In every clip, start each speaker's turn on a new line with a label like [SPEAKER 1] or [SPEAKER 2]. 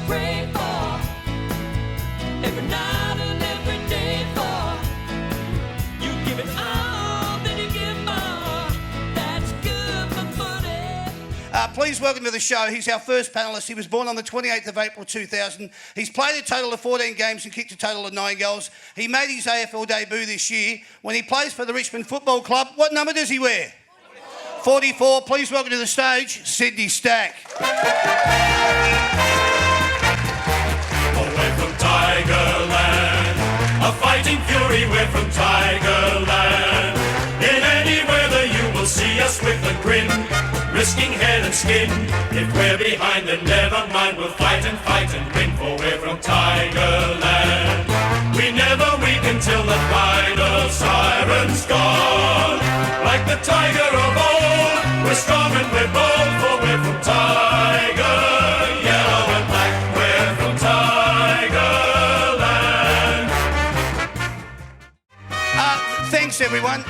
[SPEAKER 1] pray for, every night and every day for. You give it all, then you give more. That's good for footy.
[SPEAKER 2] Please welcome to the show. He's our first panellist. He was born on the 28th of April 2000. He's played a total of 14 games and kicked a total of 9 goals. He made his AFL debut this year when he plays for the Richmond Football Club. What number does he wear? 44. Please welcome to the stage, Sydney Stack.
[SPEAKER 3] We're from Tigerland, a fighting fury, we're from Tigerland. In any weather you will see us with a grin, risking head and skin. If we're behind then never mind, we'll fight and win, for we're from Tigerland. We never weaken till the final siren's gone. Like the tiger of old, we're strong and we're bold, for we're from Tiger. Yellow and black, we're from Tigerland.
[SPEAKER 2] Thanks, everyone.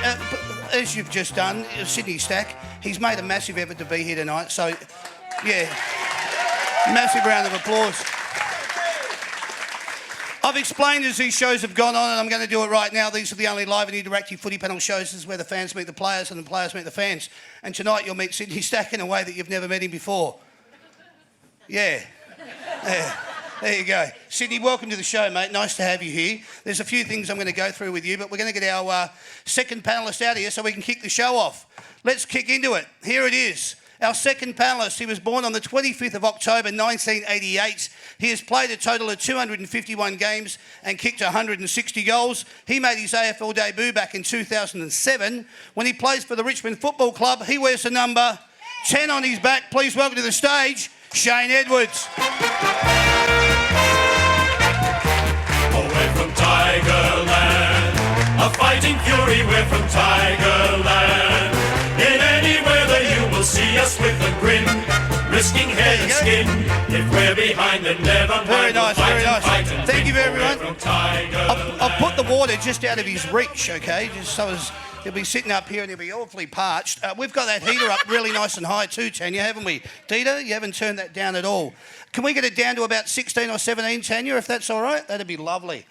[SPEAKER 2] As you've just done, Sydney Stack, he's made a massive effort to be here tonight. So, yeah, massive round of applause. I've explained as these shows have gone on, and I'm going to do it right now. These are the only live and interactive footy panel shows. This is where the fans meet the players and the players meet the fans. And tonight you'll meet Sydney Stack in a way that you've never met him before. Yeah. There you go. Sydney, welcome to the show, mate. Nice to have you here. There's a few things I'm going to go through with you, but we're going to get our second panellist out here so we can kick the show off. Let's kick into it. Here it is. Our second panellist, he was born on the 25th of October 1988. He has played a total of 251 games and kicked 160 goals. He made his AFL debut back in 2007. When he plays for the Richmond Football Club, he wears the number 10 on his back. Please welcome to the stage, Shane Edwards.
[SPEAKER 3] We're from Tigerland, a fighting fury, we're from Tigerland. In any weather you will see us with a grin, risking head and skin. If we're behind then never mind,
[SPEAKER 2] Very nice,
[SPEAKER 3] we'll
[SPEAKER 2] very nice. Thank you,
[SPEAKER 3] win, for
[SPEAKER 2] everyone.
[SPEAKER 3] we're from Tigerland.
[SPEAKER 2] I've put the water just out of his reach, okay, just so as he'll be sitting up here and he'll be awfully parched. We've got that heater up really nice and high too, Tanya, haven't we? Dita, you haven't turned that down at all. Can we get it down to about 16 or 17, Tanya, if that's all right? That'd be lovely.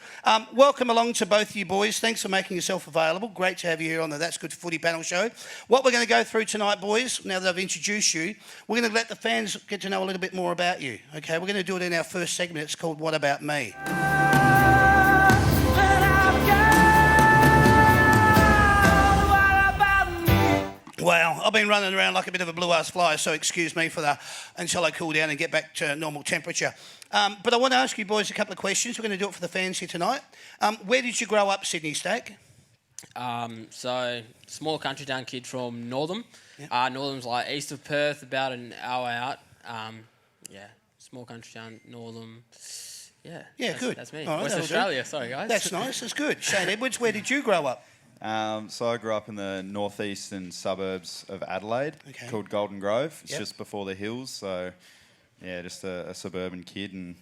[SPEAKER 2] Welcome along to both of you boys. Thanks for making yourself available. Great to have you here on the That's Good Footy panel show. What we're going to go through tonight, boys, now that I've introduced you, we're going to let the fans get to know a little bit more about you, okay? We're going to do it in our first segment. It's called What About Me? Well, I've been running around like a bit of a blue-ass fly, so excuse me for that until I cool down and get back to normal temperature. But I want to ask you boys a couple of questions. We're going to do it for the fans here tonight. Where did you grow up, Sydney Stack?
[SPEAKER 4] So, small country town kid from Northam. Yep. Northam's like east of Perth, about an hour out. Small country town, Northam. Yeah,
[SPEAKER 2] good.
[SPEAKER 4] That's me.
[SPEAKER 2] Right,
[SPEAKER 4] Western Australia, sorry guys.
[SPEAKER 2] That's nice, that's good. Shane Edwards, where did you grow up?
[SPEAKER 5] So I grew up in the northeastern suburbs of Adelaide, called Golden Grove. It's just before the hills, so yeah, just a suburban kid, and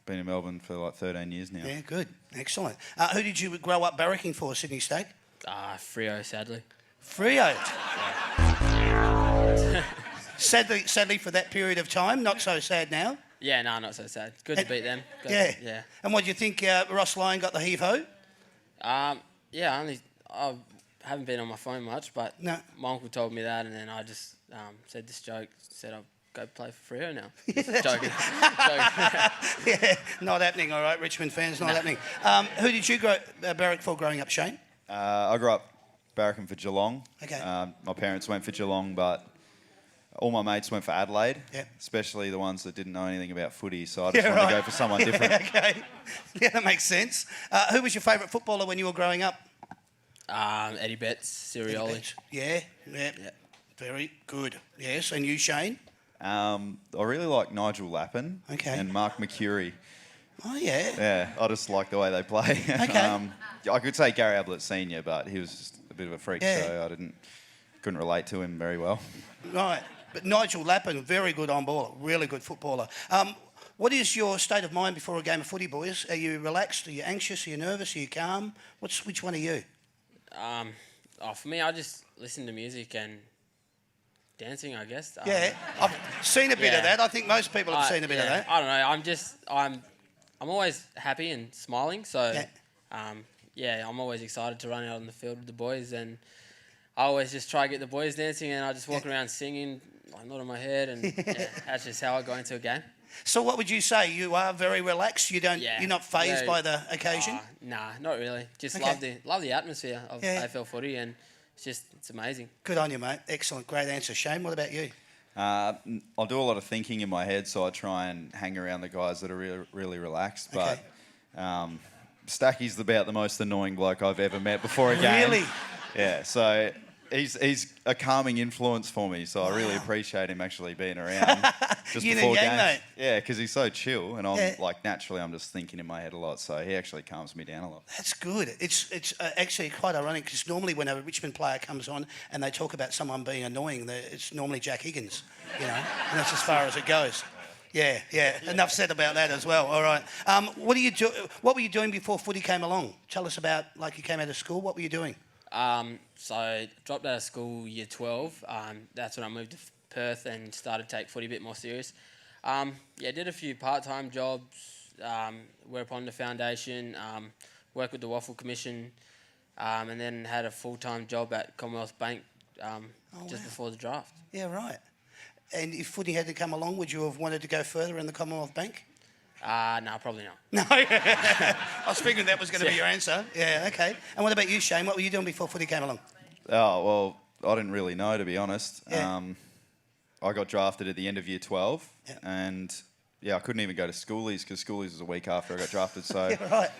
[SPEAKER 5] been in Melbourne for like 13 years now.
[SPEAKER 2] Yeah, good, excellent. Who did you grow up barracking for, Sydney Stack?
[SPEAKER 4] Freo, sadly.
[SPEAKER 2] Freo. sadly for that period of time. Not so sad now.
[SPEAKER 4] Yeah, no, not so sad. Good to beat them.
[SPEAKER 2] Yeah. And what do you think? Ross Lyon got the heave ho?
[SPEAKER 4] I haven't been on my phone much, but my uncle told me that, and then I just said this joke, said I'll go play for Freo now. Joking.
[SPEAKER 2] Yeah, not happening, all right, Richmond fans, not happening. Who did you barrack for growing up, Shane?
[SPEAKER 5] I grew up barracking for Shillong.
[SPEAKER 2] Okay.
[SPEAKER 5] My parents went for Shillong, but all my mates went for Adelaide, especially the ones that didn't know anything about footy, so I just wanted to go for someone different.
[SPEAKER 2] Okay. Yeah, that makes sense. Who was your favourite footballer when you were growing up?
[SPEAKER 4] Eddie Betts, Sirioli.
[SPEAKER 2] Yeah. Very good. Yes, and you, Shane?
[SPEAKER 5] I really like Nigel Lappin and Mark McCurry.
[SPEAKER 2] Oh, yeah.
[SPEAKER 5] Yeah, I just like the way they play.
[SPEAKER 2] Okay.
[SPEAKER 5] I could say Gary Ablett Senior, but he was just a bit of a freak, so I couldn't relate to him very well.
[SPEAKER 2] Right. But Nigel Lappin, very good on ball, really good footballer. What is your state of mind before a game of footy, boys? Are you relaxed? Are you anxious? Are you nervous? Are you calm? Which one are you?
[SPEAKER 4] For me, I just listen to music and dancing, I guess.
[SPEAKER 2] Yeah, I've seen a bit of
[SPEAKER 4] yeah.
[SPEAKER 2] that. I think most people have seen a bit of that.
[SPEAKER 4] I don't know. I'm always happy and smiling. So, I'm always excited to run out on the field with the boys, and I always just try to get the boys dancing, and I just walk around singing, like nodding my head, and that's just how I go into a game.
[SPEAKER 2] So what would you say? You are very relaxed. You're not phased by the occasion.
[SPEAKER 4] Nah, not really. Just
[SPEAKER 2] Okay.
[SPEAKER 4] love the atmosphere of AFL footy, and it's amazing.
[SPEAKER 2] Good on you, mate. Excellent, great answer, Shane. What about you?
[SPEAKER 5] I'll do a lot of thinking in my head, so I try and hang around the guys that are really, really relaxed. But Stacky's about the most annoying bloke I've ever met before a game.
[SPEAKER 2] Really?
[SPEAKER 5] Yeah. So he's a calming influence for me. So I really appreciate him actually being around just
[SPEAKER 2] Yin and
[SPEAKER 5] before
[SPEAKER 2] yang,
[SPEAKER 5] games.
[SPEAKER 2] mate.
[SPEAKER 5] Yeah, because he's so chill, and I'm naturally I'm just thinking in my head a lot. So he actually calms me down a lot.
[SPEAKER 2] That's good. It's actually quite ironic because normally when a Richmond player comes on and they talk about someone being annoying, it's normally Jack Higgins, and that's as far as it goes. Yeah. Enough said about that as well. All right. What were you doing before footy came along? Tell us about, like, you came out of school. What were you doing?
[SPEAKER 4] So I dropped out of school year 12. That's when I moved to Perth and started to take footy a bit more serious. Did a few part-time jobs, worked on the foundation, worked with the Waffle Commission, and then had a full-time job at Commonwealth Bank before the draft.
[SPEAKER 2] Yeah, right. And if footy had to come along, would you have wanted to go further in the Commonwealth Bank?
[SPEAKER 4] No, probably not.
[SPEAKER 2] No, I was figuring that was going to be your answer. Yeah, okay. And what about you, Shane? What were you doing before footy came along?
[SPEAKER 5] Oh, well, I didn't really know, to be honest.
[SPEAKER 2] Yeah.
[SPEAKER 5] I got drafted at the end of year 12, and I couldn't even go to schoolies because schoolies was a week after I got drafted. So
[SPEAKER 2] Yeah, right.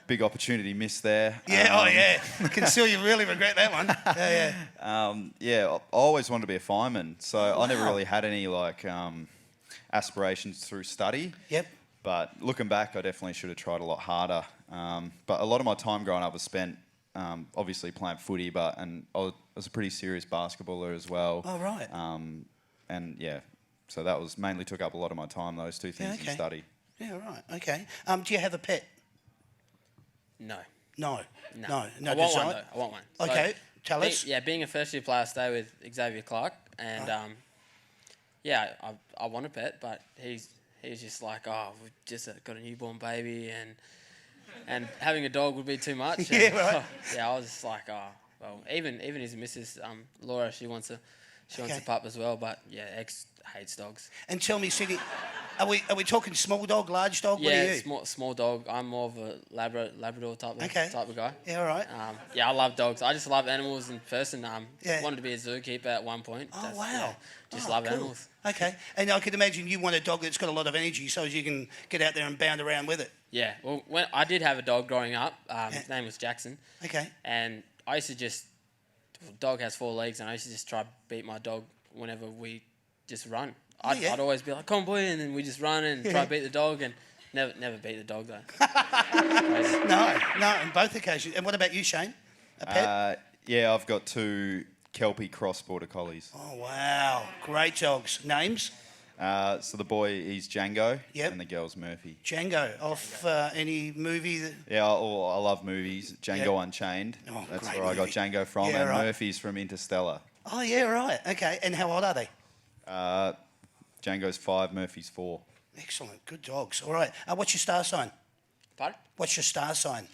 [SPEAKER 5] big opportunity missed there.
[SPEAKER 2] Yeah, Can see you really regret that one.
[SPEAKER 5] I always wanted to be a fireman, so I never really had any aspirations through study.
[SPEAKER 2] Yep.
[SPEAKER 5] But looking back, I definitely should have tried a lot harder. But a lot of my time growing up was spent obviously playing footy, and I was a pretty serious basketballer as well.
[SPEAKER 2] Oh, right.
[SPEAKER 5] So that was mainly took up a lot of my time, those two things, and study.
[SPEAKER 2] Yeah, right. Okay. Do you have a pet?
[SPEAKER 4] No.
[SPEAKER 2] No.
[SPEAKER 4] I want
[SPEAKER 2] desire?
[SPEAKER 4] one, though. I want one.
[SPEAKER 2] Okay, tell us.
[SPEAKER 4] Being a first-year player, I stay with Xavier Clark, and I want a pet, but he's just like, we've just got a newborn baby, and having a dog would be too much.
[SPEAKER 2] Yeah, right.
[SPEAKER 4] I was just like, even his missus, Laura, she wants a pup as well, but ex hates dogs.
[SPEAKER 2] And tell me, Sydney, are we talking small dog, large dog? What are you?
[SPEAKER 4] Small dog. I'm more of a Labrador type of guy.
[SPEAKER 2] Yeah, all right.
[SPEAKER 4] I love dogs. I just love animals in person. Wanted to be a zookeeper at one point.
[SPEAKER 2] Oh, wow.
[SPEAKER 4] Love
[SPEAKER 2] cool.
[SPEAKER 4] animals.
[SPEAKER 2] Okay. And I could imagine you want a dog that's got a lot of energy so as you can get out there and bound around with it.
[SPEAKER 4] Yeah. Well, when I did have a dog growing up. His name was Jackson.
[SPEAKER 2] Okay.
[SPEAKER 4] And I used to dog has 4 legs, and I used to just try to beat my dog whenever we just run. I'd always be like, come on, boy, and then we just run and try to beat the dog, and never beat the dog, though.
[SPEAKER 2] No, on both occasions. And what about you, Shane? A pet?
[SPEAKER 5] I've got 2 Kelpie cross border collies.
[SPEAKER 2] Oh, wow. Great dogs. Names?
[SPEAKER 5] So the boy, he's Django,
[SPEAKER 2] Yep.
[SPEAKER 5] and the girl's Murphy.
[SPEAKER 2] Django, off any movie?
[SPEAKER 5] I love movies. Django Unchained.
[SPEAKER 2] Oh,
[SPEAKER 5] that's
[SPEAKER 2] great
[SPEAKER 5] where I got
[SPEAKER 2] movie.
[SPEAKER 5] Django from,
[SPEAKER 2] Yeah,
[SPEAKER 5] and
[SPEAKER 2] right.
[SPEAKER 5] Murphy's from Interstellar.
[SPEAKER 2] Oh, yeah, right. Okay. And how old are they?
[SPEAKER 5] Django's 5, Murphy's 4.
[SPEAKER 2] Excellent. Good dogs. All right. What's your star sign?
[SPEAKER 4] Pardon?
[SPEAKER 2] What's your star sign?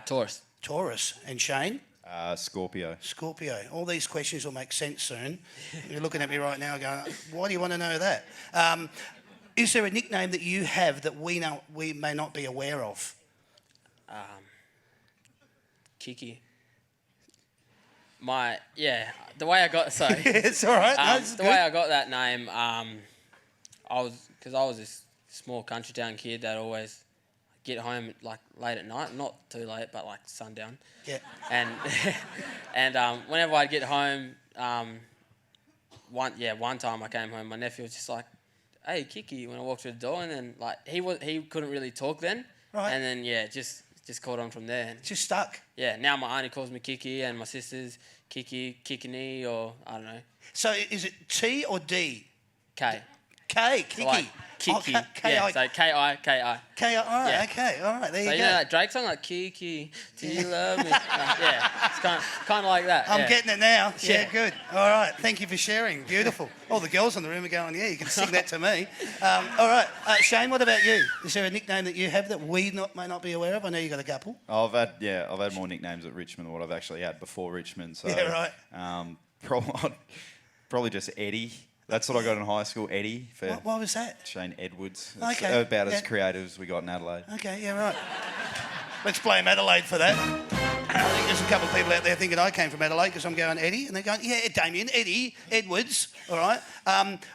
[SPEAKER 4] Taurus.
[SPEAKER 2] Taurus. And Shane?
[SPEAKER 5] Scorpio.
[SPEAKER 2] Scorpio. All these questions will make sense soon. You're looking at me right now going, why do you want to know that? Is there a nickname that you have that we may not be aware of?
[SPEAKER 4] Kiki. The way I got
[SPEAKER 2] It's all right. No, it's
[SPEAKER 4] the
[SPEAKER 2] good.
[SPEAKER 4] way I got that name, I was this small country town kid that always get home like late at night, not too late, but like sundown.
[SPEAKER 2] Yeah.
[SPEAKER 4] And whenever I'd get home, one time I came home, my nephew was just like, "Hey, Kiki," when I walked through the door, and then like he couldn't really talk then,
[SPEAKER 2] Right.
[SPEAKER 4] and then just caught on from there. And,
[SPEAKER 2] Just stuck.
[SPEAKER 4] now my auntie calls me Kiki, and my sisters Kiki, Kikini, or I don't know,
[SPEAKER 2] So is it T or D?
[SPEAKER 4] K.
[SPEAKER 2] K,
[SPEAKER 4] So
[SPEAKER 2] Kiki.
[SPEAKER 4] like Kiki.
[SPEAKER 2] Oh,
[SPEAKER 4] Yeah, so K-I-K-I.
[SPEAKER 2] K, all right,
[SPEAKER 4] Yeah.
[SPEAKER 2] okay, all right, there
[SPEAKER 4] So
[SPEAKER 2] you
[SPEAKER 4] you
[SPEAKER 2] go.
[SPEAKER 4] know that Drake song, like Kiki, do you love me? Yeah, it's kind of like that.
[SPEAKER 2] I'm
[SPEAKER 4] yeah.
[SPEAKER 2] getting it now. Yeah,
[SPEAKER 4] Yeah.
[SPEAKER 2] good. All right, thank you for sharing. Beautiful. All the girls in the room are going, yeah, you can sing that to me. All right, Shane, what about you? Is there a nickname that you have that we may not be aware of? I know you got a couple.
[SPEAKER 5] I've had more nicknames at Richmond than what I've actually had before Richmond. So,
[SPEAKER 2] Yeah, right.
[SPEAKER 5] Probably just Eddie. That's what I got in high school, Eddie, for
[SPEAKER 2] What was that?
[SPEAKER 5] Shane Edwards. It's
[SPEAKER 2] Okay,
[SPEAKER 5] about as
[SPEAKER 2] yeah.
[SPEAKER 5] creative as we got in Adelaide.
[SPEAKER 2] Okay, yeah, right. Let's blame Adelaide for that. I think there's a couple of people out there thinking I came from Adelaide because I'm going Eddie, and they're going, yeah, Damien, Eddie, Edwards, all right?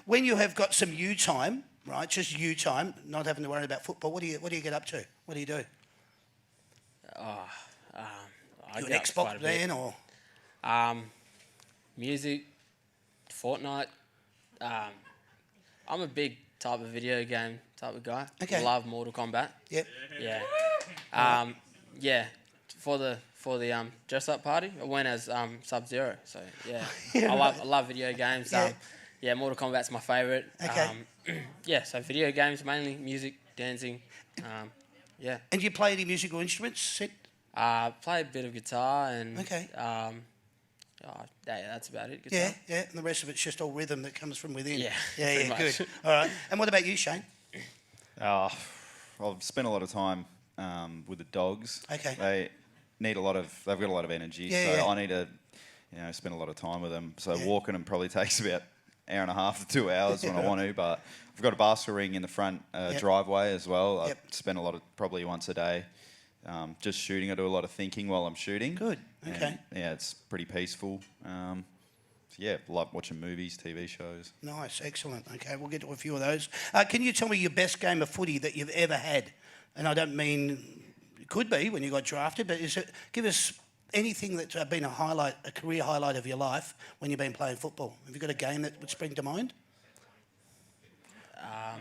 [SPEAKER 2] When you have got some you time, right, just you time, not having to worry about football, what do you get up to? What do you do?
[SPEAKER 4] I
[SPEAKER 2] You
[SPEAKER 4] get
[SPEAKER 2] an
[SPEAKER 4] up to quite
[SPEAKER 2] Xbox
[SPEAKER 4] a bit.
[SPEAKER 2] man or?
[SPEAKER 4] Music, Fortnite. I'm a big type of video game type of guy.
[SPEAKER 2] Okay.
[SPEAKER 4] I love Mortal Kombat.
[SPEAKER 2] Yep.
[SPEAKER 4] Yeah. Yeah. For the dress up party, I went as Sub-Zero. So yeah,
[SPEAKER 2] Yeah,
[SPEAKER 4] I love video games.
[SPEAKER 2] Yeah.
[SPEAKER 4] Mortal Kombat's my favourite.
[SPEAKER 2] Okay.
[SPEAKER 4] Yeah. So video games mainly, music, dancing. Yeah.
[SPEAKER 2] And do you play any musical instruments? Sid?
[SPEAKER 4] Play a bit of guitar and
[SPEAKER 2] Okay.
[SPEAKER 4] that's about it. Guitar.
[SPEAKER 2] Yeah, and the rest of it's just all rhythm that comes from within.
[SPEAKER 4] Yeah,
[SPEAKER 2] Yeah,
[SPEAKER 4] pretty much.
[SPEAKER 2] good. All right. And what about you, Shane?
[SPEAKER 5] I've spent a lot of time with the dogs.
[SPEAKER 2] Okay.
[SPEAKER 5] They've got a lot of energy,
[SPEAKER 2] Yeah,
[SPEAKER 5] so
[SPEAKER 2] yeah.
[SPEAKER 5] I need to, spend a lot of time with them. So walking them probably takes about an hour and a half to 2 hours when I want to, but I've got a basketball ring in the front driveway as well.
[SPEAKER 2] Yep.
[SPEAKER 5] I spend probably once a day just shooting. I do a lot of thinking while I'm shooting.
[SPEAKER 2] Good, okay.
[SPEAKER 5] And, it's pretty peaceful. Like watching movies, TV shows.
[SPEAKER 2] Nice, excellent. Okay, we'll get to a few of those. Can you tell me your best game of footy that you've ever had? And I don't mean it could be when you got drafted, but give us anything that's been a career highlight of your life when you've been playing football. Have you got a game that would spring to mind?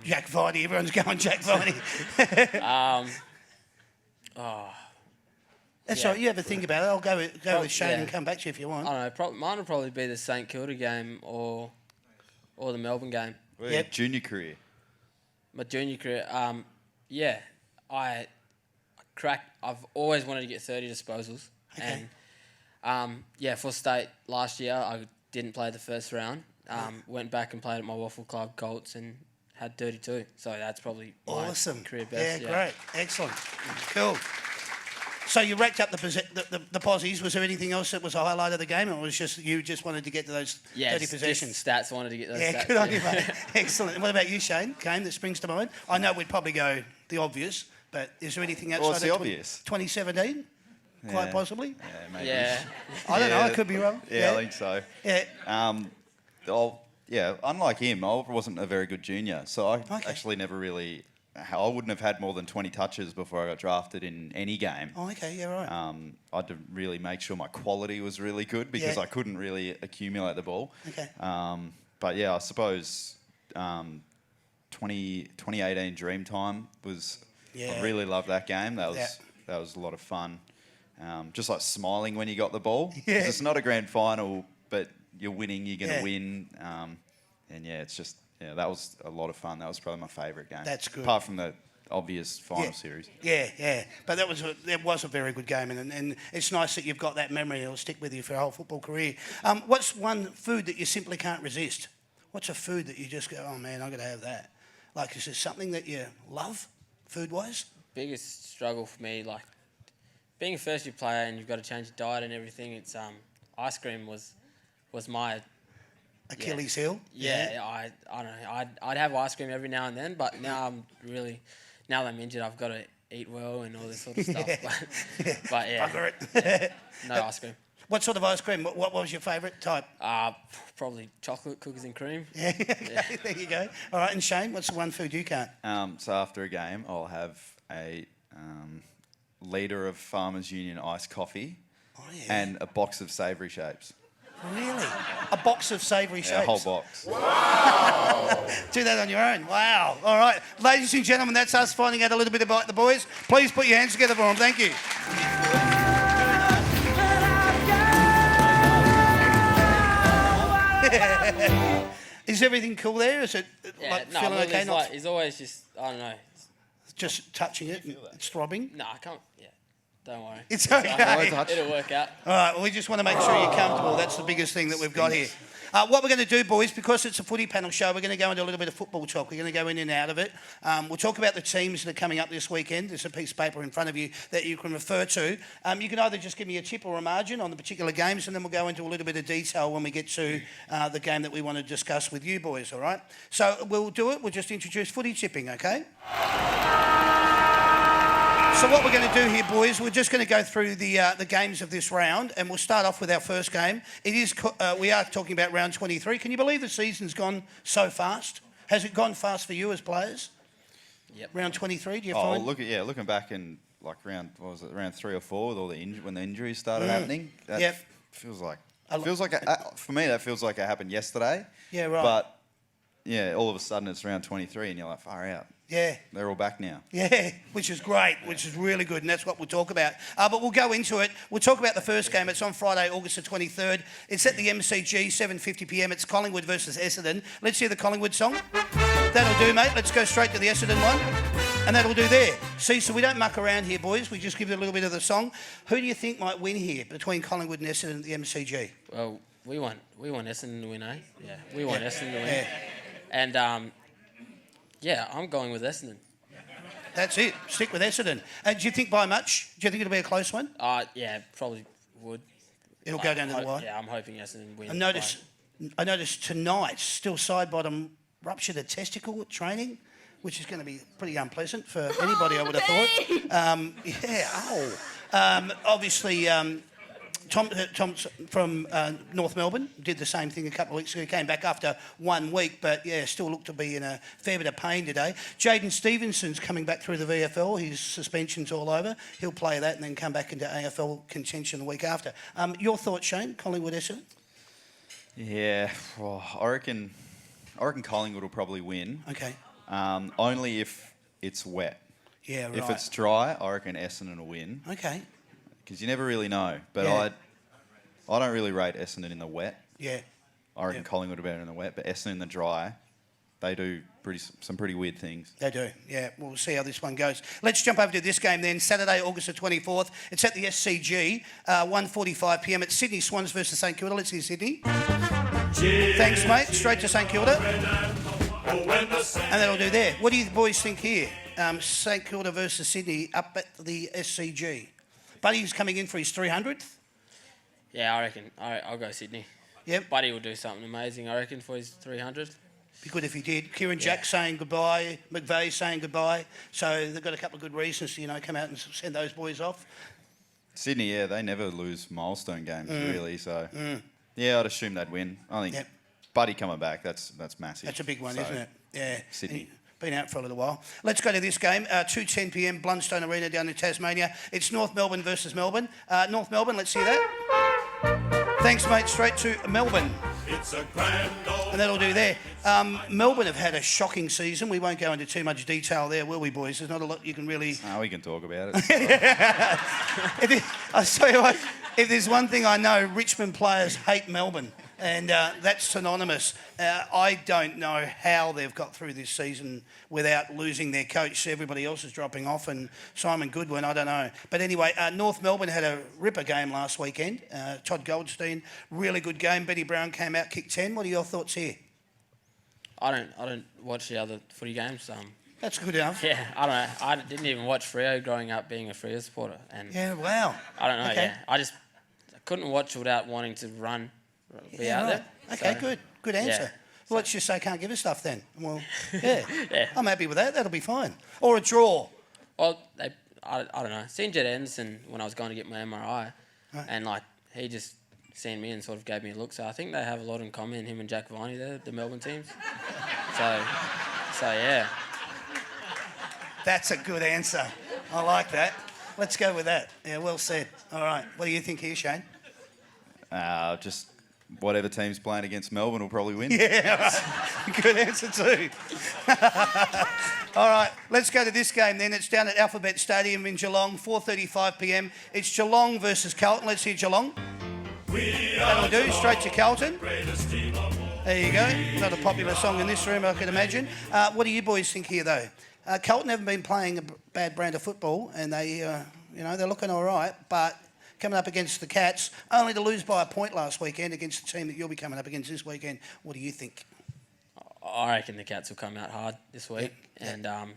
[SPEAKER 2] Jack Viney, everyone's going Jack Viney. That's
[SPEAKER 4] Yeah.
[SPEAKER 2] all right, you have a think about it. I'll go with Shane
[SPEAKER 4] yeah.
[SPEAKER 2] and come back to you if you want.
[SPEAKER 4] I don't know. Mine would probably be the St Kilda game or the Melbourne game.
[SPEAKER 5] Well,
[SPEAKER 2] Yep.
[SPEAKER 5] Junior career.
[SPEAKER 4] My junior career, I've always wanted to get 30 disposals.
[SPEAKER 2] Okay.
[SPEAKER 4] And, for state last year, I didn't play the first round. Went back and played at my waffle club, Colts, and had 32. So that's probably my
[SPEAKER 2] Awesome.
[SPEAKER 4] career best.
[SPEAKER 2] Yeah, great. Excellent. Cool. So you racked up the posies. Was there anything else that was a highlight of the game, or was just you just wanted to get to those 30
[SPEAKER 4] just
[SPEAKER 2] possessions?
[SPEAKER 4] stats. Wanted to get those
[SPEAKER 2] Yeah,
[SPEAKER 4] stats.
[SPEAKER 2] good on you, mate. Excellent. And what about you, Shane? Game that springs to mind? I know we'd probably go the obvious, but is there anything outside
[SPEAKER 5] What's the
[SPEAKER 2] of
[SPEAKER 5] obvious?
[SPEAKER 2] 2017? Quite
[SPEAKER 5] Yeah.
[SPEAKER 2] possibly?
[SPEAKER 5] Yeah, maybe.
[SPEAKER 4] Yeah.
[SPEAKER 2] I don't know. I could be wrong.
[SPEAKER 5] Yeah, I think so.
[SPEAKER 2] Yeah.
[SPEAKER 5] Unlike him, I wasn't a very good junior, so I
[SPEAKER 2] Okay.
[SPEAKER 5] actually never really. I wouldn't have had more than 20 touches before I got drafted in any game.
[SPEAKER 2] Oh, okay. Yeah, right.
[SPEAKER 5] I had to really make sure my quality was really good because
[SPEAKER 2] Yeah.
[SPEAKER 5] I couldn't really accumulate the ball.
[SPEAKER 2] Okay.
[SPEAKER 5] But yeah, I suppose 2018 Dreamtime was.
[SPEAKER 2] Yeah.
[SPEAKER 5] I really loved that game. That was a lot of fun. Just like smiling when you got the ball. 'Cause
[SPEAKER 2] Yeah.
[SPEAKER 5] it's not a grand final, but you're winning. You're going to
[SPEAKER 2] Yeah.
[SPEAKER 5] win. It's just that was a lot of fun. That was probably my favourite game.
[SPEAKER 2] That's good.
[SPEAKER 5] Apart from the obvious final
[SPEAKER 2] Yeah.
[SPEAKER 5] series.
[SPEAKER 2] Yeah. But that was a very good game, and it's nice that you've got that memory. It'll stick with you for your whole football career. What's one food that you simply can't resist? What's a food that you just go, oh man, I've got to have that? Like, is there something that you love, food-wise?
[SPEAKER 4] Biggest struggle for me, like being a first year player and you've got to change your diet and everything. It's ice cream was my
[SPEAKER 2] Achilles heel?
[SPEAKER 4] I don't know. I'd have ice cream every now and then, but now now that I'm injured, I've got to eat well and all this sort of stuff. But yeah,
[SPEAKER 2] Bugger it.
[SPEAKER 4] no ice cream.
[SPEAKER 2] What sort of ice cream? What was your favourite type?
[SPEAKER 4] Probably chocolate, cookies and cream.
[SPEAKER 2] Yeah, okay, there you go. All right, and Shane, what's the one food you can't?
[SPEAKER 5] So after a game, I'll have a litre of Farmers Union iced coffee and a box of savoury shapes.
[SPEAKER 2] Really? A box of savoury shapes?
[SPEAKER 5] Yeah, a whole box.
[SPEAKER 2] Do that on your own. Wow. All right. Ladies and gentlemen, that's us finding out a little bit about the boys. Please put your hands together for them. Thank you. Is everything cool there? Is it feeling
[SPEAKER 4] well,
[SPEAKER 2] okay?
[SPEAKER 4] he's always just, I don't know.
[SPEAKER 2] Just touching it and it's throbbing?
[SPEAKER 4] No, I can't. Yeah, don't worry.
[SPEAKER 2] It's okay.
[SPEAKER 4] It'll work out.
[SPEAKER 2] All right, well, we just want to make sure you're comfortable. That's the biggest thing that we've got here. What we're going to do, boys, because it's a footy panel show, we're going to go into a little bit of football talk. We're going to go in and out of it. We'll talk about the teams that are coming up this weekend. There's a piece of paper in front of you that you can refer to. You can either just give me a tip or a margin on the particular games, and then we'll go into a little bit of detail when we get to the game that we want to discuss with you boys, all right? So we'll do it. We'll just introduce footy tipping, okay? So what we're going to do here, boys, we're just going to go through the games of this round, and we'll start off with our first game. We are talking about round 23. Can you believe the season's gone so fast? Has it gone fast for you as players?
[SPEAKER 4] Yep.
[SPEAKER 2] Round 23, do you find?
[SPEAKER 5] Looking back in like round 3 or 4 with all when the injuries started happening. That feels like for me that feels like it happened yesterday.
[SPEAKER 2] Yeah, right.
[SPEAKER 5] But yeah, all of a sudden it's round 23 and you're like, far out.
[SPEAKER 2] Yeah.
[SPEAKER 5] They're all back now.
[SPEAKER 2] Yeah, which is great, which is really good, and that's what we'll talk about. But we'll go into it. We'll talk about the first game. It's on Friday, August the 23rd. It's at the MCG, 7:50pm. It's Collingwood versus Essendon. Let's hear the Collingwood song. That'll do, mate. Let's go straight to the Essendon one. And that'll do there. See, so we don't muck around here, boys. We just give it a little bit of the song. Who do you think might win here between Collingwood and Essendon at the MCG?
[SPEAKER 4] Well, we want Essendon to win, eh? Yeah, we want Essendon to win.
[SPEAKER 2] Yeah.
[SPEAKER 4] And yeah, I'm going with Essendon.
[SPEAKER 2] That's it. Stick with Essendon. Do you think by much? Do you think it'll be a close one?
[SPEAKER 4] Yeah, probably would.
[SPEAKER 2] It'll go down to the wire?
[SPEAKER 4] Yeah, I'm hoping Essendon wins.
[SPEAKER 2] I noticed tonight, still side bottom, ruptured a testicle at training, which is going to be pretty unpleasant for anybody, I would have thought. Obviously, Tom from North Melbourne did the same thing a couple of weeks ago. He came back after 1 week, but yeah, still looked to be in a fair bit of pain today. Jaden Stevenson's coming back through the VFL. His suspension's all over. He'll play that and then come back into AFL contention the week after. Your thoughts, Shane? Collingwood, Essendon?
[SPEAKER 5] Yeah, well, I reckon Collingwood will probably win.
[SPEAKER 2] Okay.
[SPEAKER 5] Only if it's wet.
[SPEAKER 2] Yeah, right.
[SPEAKER 5] If it's dry, I reckon Essendon will win.
[SPEAKER 2] Okay.
[SPEAKER 5] Because you never really know. But
[SPEAKER 2] Yeah.
[SPEAKER 5] I don't really rate Essendon in the wet.
[SPEAKER 2] Yeah.
[SPEAKER 5] I reckon Collingwood are better in the wet, but Essendon in the dry, they do some pretty weird things.
[SPEAKER 2] They do, yeah. We'll see how this one goes. Let's jump over to this game then. Saturday, August the 24th. It's at the SCG, 1:45pm. It's Sydney Swans versus St Kilda. Let's hear Sydney. Thanks, mate. Straight to St Kilda. And that'll do there. What do you boys think here? St Kilda versus Sydney up at the SCG. Buddy's coming in for his 300th.
[SPEAKER 4] Yeah, I reckon. I'll go Sydney.
[SPEAKER 2] Yep.
[SPEAKER 4] Buddy will do something amazing, I reckon, for his 300th.
[SPEAKER 2] Be good if he did. Kieran Jack saying goodbye. McVeigh saying goodbye. So they've got a couple of good reasons to, come out and send those boys off.
[SPEAKER 5] Sydney, yeah, they never lose milestone games, really. So, yeah, I'd assume they'd win. I think Buddy coming back, that's massive.
[SPEAKER 2] That's a big one, isn't it? Yeah.
[SPEAKER 5] Sydney.
[SPEAKER 2] Been out for a little while. Let's go to this game, 2:10pm, Blundstone Arena down in Tasmania. It's North Melbourne versus Melbourne. North Melbourne, let's see that. Thanks, mate. Straight to Melbourne.
[SPEAKER 3] It's a grand old
[SPEAKER 2] And that'll do there. Melbourne have had a shocking season. We won't go into too much detail there, will we, boys? There's not a lot you can really...
[SPEAKER 5] We can talk about it.
[SPEAKER 2] I tell you what, if there's one thing I know, Richmond players hate Melbourne. And that's synonymous. I don't know how they've got through this season without losing their coach. Everybody else is dropping off, and Simon Goodwin, I don't know. But anyway, North Melbourne had a ripper game last weekend. Todd Goldstein, really good game. Benny Brown came out, kicked 10. What are your thoughts here?
[SPEAKER 4] I don't watch the other footy games.
[SPEAKER 2] That's good enough.
[SPEAKER 4] Yeah, I don't know. I didn't even watch Freo growing up being a Freo supporter. And
[SPEAKER 2] Yeah, wow.
[SPEAKER 4] I don't know,
[SPEAKER 2] Okay.
[SPEAKER 4] yeah. I couldn't watch without wanting to run. Be out
[SPEAKER 2] right.
[SPEAKER 4] there.
[SPEAKER 2] Okay,
[SPEAKER 4] So,
[SPEAKER 2] good answer.
[SPEAKER 4] yeah.
[SPEAKER 2] Well, let's just say can't give us stuff then. Well, yeah.
[SPEAKER 4] Yeah.
[SPEAKER 2] I'm happy with that. That'll be fine. Or a draw.
[SPEAKER 4] Well, I don't know. Seen Jed Anderson when I was going to get my MRI, and he just seen me and sort of gave me a look. So I think they have a lot in common. Him and Jack Viney, the Melbourne teams. So yeah.
[SPEAKER 2] That's a good answer. I like that. Let's go with that. Yeah, well said. All right. What do you think here, Shane?
[SPEAKER 5] Just whatever team's playing against Melbourne will probably win.
[SPEAKER 2] Yeah, right. Good answer too. All right, let's go to this game then. It's down at Alphabet Stadium in Geelong, 4:35pm. It's Geelong versus Carlton. Let's hear Geelong. That'll do. Straight to Carlton. There you go. Not a popular song in this room, I can imagine. What do you boys think here, though? Carlton haven't been playing a bad brand of football, and they're looking all right, but coming up against the Cats, only to lose by a point last weekend against the team that you'll be coming up against this weekend. What do you think?
[SPEAKER 4] I reckon the Cats will come out hard this week, and I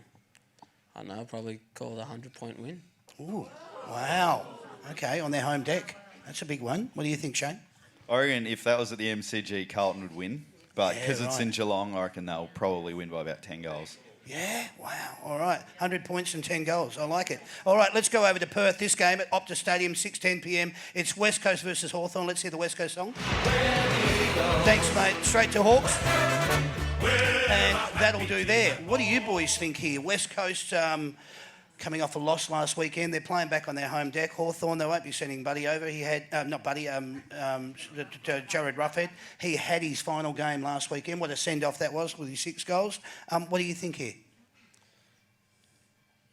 [SPEAKER 4] don't know, probably call it a 100-point win.
[SPEAKER 2] Ooh, wow. Okay, on their home deck. That's a big one. What do you think, Shane?
[SPEAKER 5] I reckon if that was at the MCG, Carlton would win. But because it's in Shillong, I reckon they'll probably win by about 10 goals.
[SPEAKER 2] Yeah, wow. All right, 100 points and 10 goals. I like it. All right, let's go over to Perth. This game at Optus Stadium, 6:10 p.m. It's West Coast versus Hawthorn. Let's hear the West Coast song. Thanks, mate. Straight to Hawks. And that'll do there. What do you boys think here? West Coast coming off a loss last weekend. They're playing back on their home deck. Hawthorn, they won't be sending Buddy over. He had, Jared Ruffhead. He had his final game last weekend. What a send-off that was with his 6 goals. What do you think here?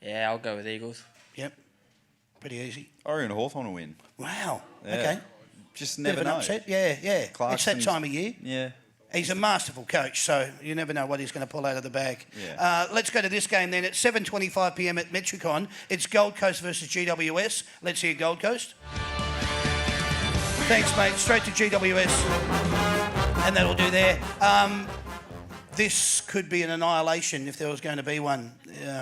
[SPEAKER 4] Yeah, I'll go with Eagles.
[SPEAKER 2] Yep. Pretty easy.
[SPEAKER 5] I reckon Hawthorn will win.
[SPEAKER 2] Wow.
[SPEAKER 5] Yeah.
[SPEAKER 2] Okay.
[SPEAKER 5] Just
[SPEAKER 2] Bit
[SPEAKER 5] never
[SPEAKER 2] of an
[SPEAKER 5] know.
[SPEAKER 2] upset. Yeah. It's that
[SPEAKER 5] Clarkson's-
[SPEAKER 2] time of year.
[SPEAKER 5] Yeah.
[SPEAKER 2] He's a masterful coach, so you never know what he's going to pull out of the bag.
[SPEAKER 5] Yeah.
[SPEAKER 2] Let's go to this game then. At 7:25 p.m. at Metricon, it's Gold Coast versus GWS. Let's hear Gold Coast. Thanks, mate. Straight to GWS. And that'll do there. This could be an annihilation if there was going to be one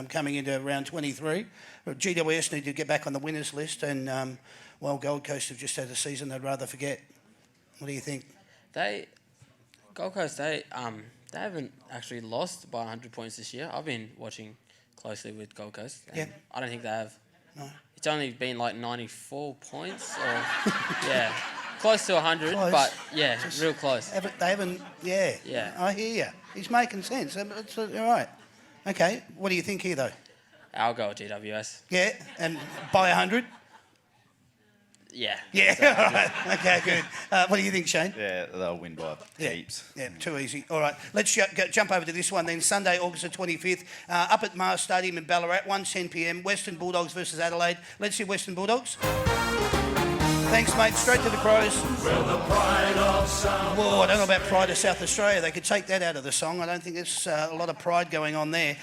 [SPEAKER 2] coming into round 23. GWS need to get back on the winners list, and, Gold Coast have just had a season they'd rather forget. What do you think?
[SPEAKER 4] Gold Coast, they haven't actually lost by 100 points this year. I've been watching closely with Gold Coast.
[SPEAKER 2] Yeah.
[SPEAKER 4] I don't think they have.
[SPEAKER 2] No.
[SPEAKER 4] It's only been like 94 points, or close to 100,
[SPEAKER 2] Close.
[SPEAKER 4] but real close.
[SPEAKER 2] They haven't,
[SPEAKER 4] Yeah.
[SPEAKER 2] I hear you. He's making sense. It's all right. Okay, what do you think here, though?
[SPEAKER 4] I'll go with GWS.
[SPEAKER 2] Yeah, and by 100?
[SPEAKER 4] Yeah.
[SPEAKER 2] Yeah, all right. Okay, good. What do you think, Shane?
[SPEAKER 5] Yeah, they'll win by heaps.
[SPEAKER 2] Yeah, too easy. All right, let's jump over to this one then. Sunday, August the 25th, up at Mars Stadium in Ballarat, 1:10 p.m. Western Bulldogs versus Adelaide. Let's see Western Bulldogs. Thanks, mate. Straight to the Crows. Whoa, I don't know about Pride of South Australia. They could take that out of the song. I don't think there's a lot of pride going on there.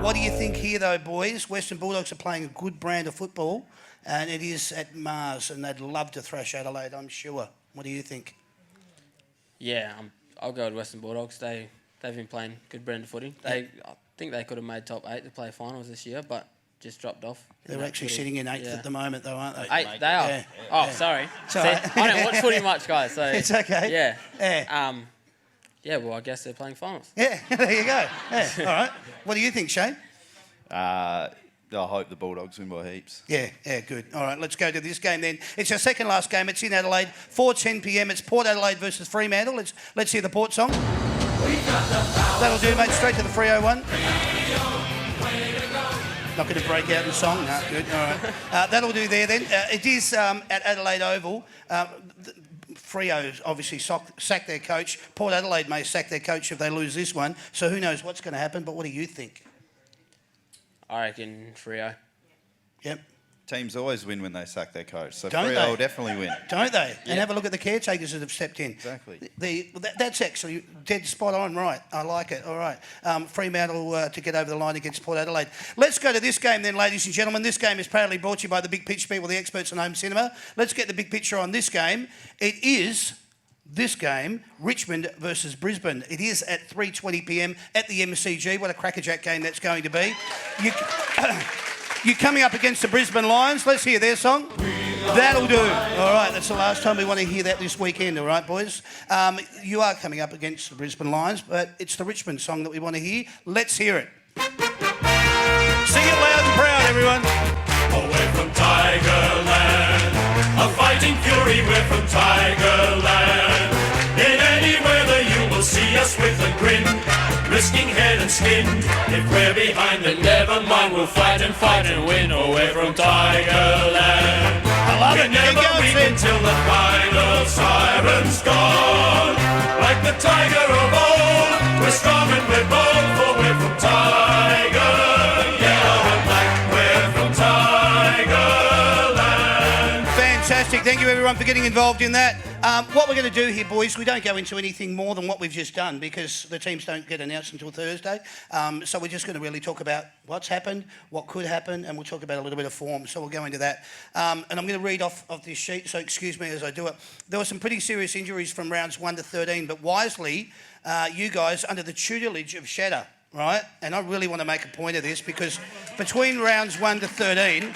[SPEAKER 2] What do you think here, though, boys? Western Bulldogs are playing a good brand of football, and it is at Mars, and they'd love to thrash Adelaide, I'm sure. What do you think?
[SPEAKER 4] Yeah, I'll go with Western Bulldogs. They've been playing good brand of footy. I think they could have made top 8 to play finals this year, but just dropped off.
[SPEAKER 2] They're actually sitting in 8th at the moment, though, aren't they?
[SPEAKER 4] 8th, they are.
[SPEAKER 2] Yeah.
[SPEAKER 4] Oh, sorry. See,
[SPEAKER 2] Sorry.
[SPEAKER 4] I don't watch footy much, guys. So
[SPEAKER 2] It's okay.
[SPEAKER 4] Yeah. Well, I guess they're playing finals.
[SPEAKER 2] Yeah, there you go. Yeah, all right. What do you think, Shane?
[SPEAKER 5] I hope the Bulldogs win by heaps.
[SPEAKER 2] Yeah, good. All right, let's go to this game then. It's our second last game. It's in Adelaide, 4:10 p.m. It's Port Adelaide versus Fremantle. Let's hear the Port song. That'll do, mate. Straight to the Freo one. Not going to break out in song. No, good. All right. That'll do there then. It is at Adelaide Oval. Freo obviously sacked their coach. Port Adelaide may sack their coach if they lose this one. So who knows what's going to happen, but what do you think?
[SPEAKER 4] I reckon Freo.
[SPEAKER 2] Yep.
[SPEAKER 5] Teams always win when they sack their coach, so
[SPEAKER 2] Don't
[SPEAKER 5] Freo
[SPEAKER 2] they?
[SPEAKER 5] will definitely win.
[SPEAKER 2] Don't they? And have a look at the caretakers that have stepped in.
[SPEAKER 5] Exactly.
[SPEAKER 2] That's actually dead spot on, right. I like it. All right. Fremantle to get over the line against Port Adelaide. Let's go to this game then, ladies and gentlemen. This game is proudly brought to you by the Big Picture people, the experts on home cinema. Let's get the big picture on this game. It is... This game, Richmond versus Brisbane. It is at 3:20 p.m. at the MCG. What a crackerjack game that's going to be. You're coming up against the Brisbane Lions. Let's hear their song. That'll do. All right, that's the last time we want to hear that this weekend, all right, boys? You are coming up against the Brisbane Lions, but it's the Richmond song that we want to hear. Let's hear it. Sing it loud and proud, everyone.
[SPEAKER 3] Away from Tigerland, a fighting fury, we're from Tigerland. In any weather you will see us with a grin, risking head and skin. If we're behind, then never mind, we'll fight and win. Away from Tigerland.
[SPEAKER 2] I love it.
[SPEAKER 3] We never weep until the final siren's gone. Like the tiger of old, we're strong and we're bold, for we're from Tiger. Yellow and black, we're from Tigerland.
[SPEAKER 2] Fantastic. Fantastic. Thank you, everyone, for getting involved in that. What we're going to do here, boys, we don't go into anything more than what we've just done because the teams don't get announced until Thursday. So we're just going to really talk about what's happened, what could happen, and we'll talk about a little bit of form. So we'll go into that. And I'm going to read off this sheet, so excuse me as I do it. There were some pretty serious injuries from rounds 1 to 13, but wisely, you guys, under the tutelage of Shatter, right? And I really want to make a point of this because between rounds 1 to 13...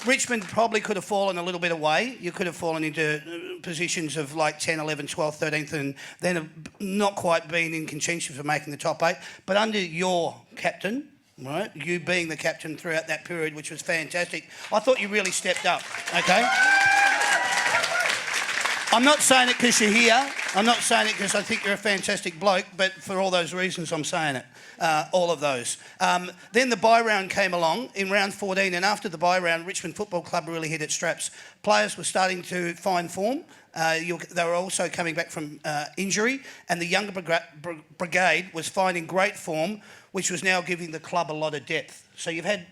[SPEAKER 2] Richmond probably could have fallen a little bit away. You could have fallen into positions of like 10, 11, 12, 13th and then have not quite been in contention for making the top 8. But under your captain, right, you being the captain throughout that period, which was fantastic, I thought you really stepped up, okay? I'm not saying it because you're here. I'm not saying it because I think you're a fantastic bloke, but for all those reasons I'm saying it. All of those. Then the bye round came along in round 14, and after the bye round, Richmond Football Club really hit its straps. Players were starting to find form. They were also coming back from injury, and the younger brigade was finding great form, which was now giving the club a lot of depth. So you've had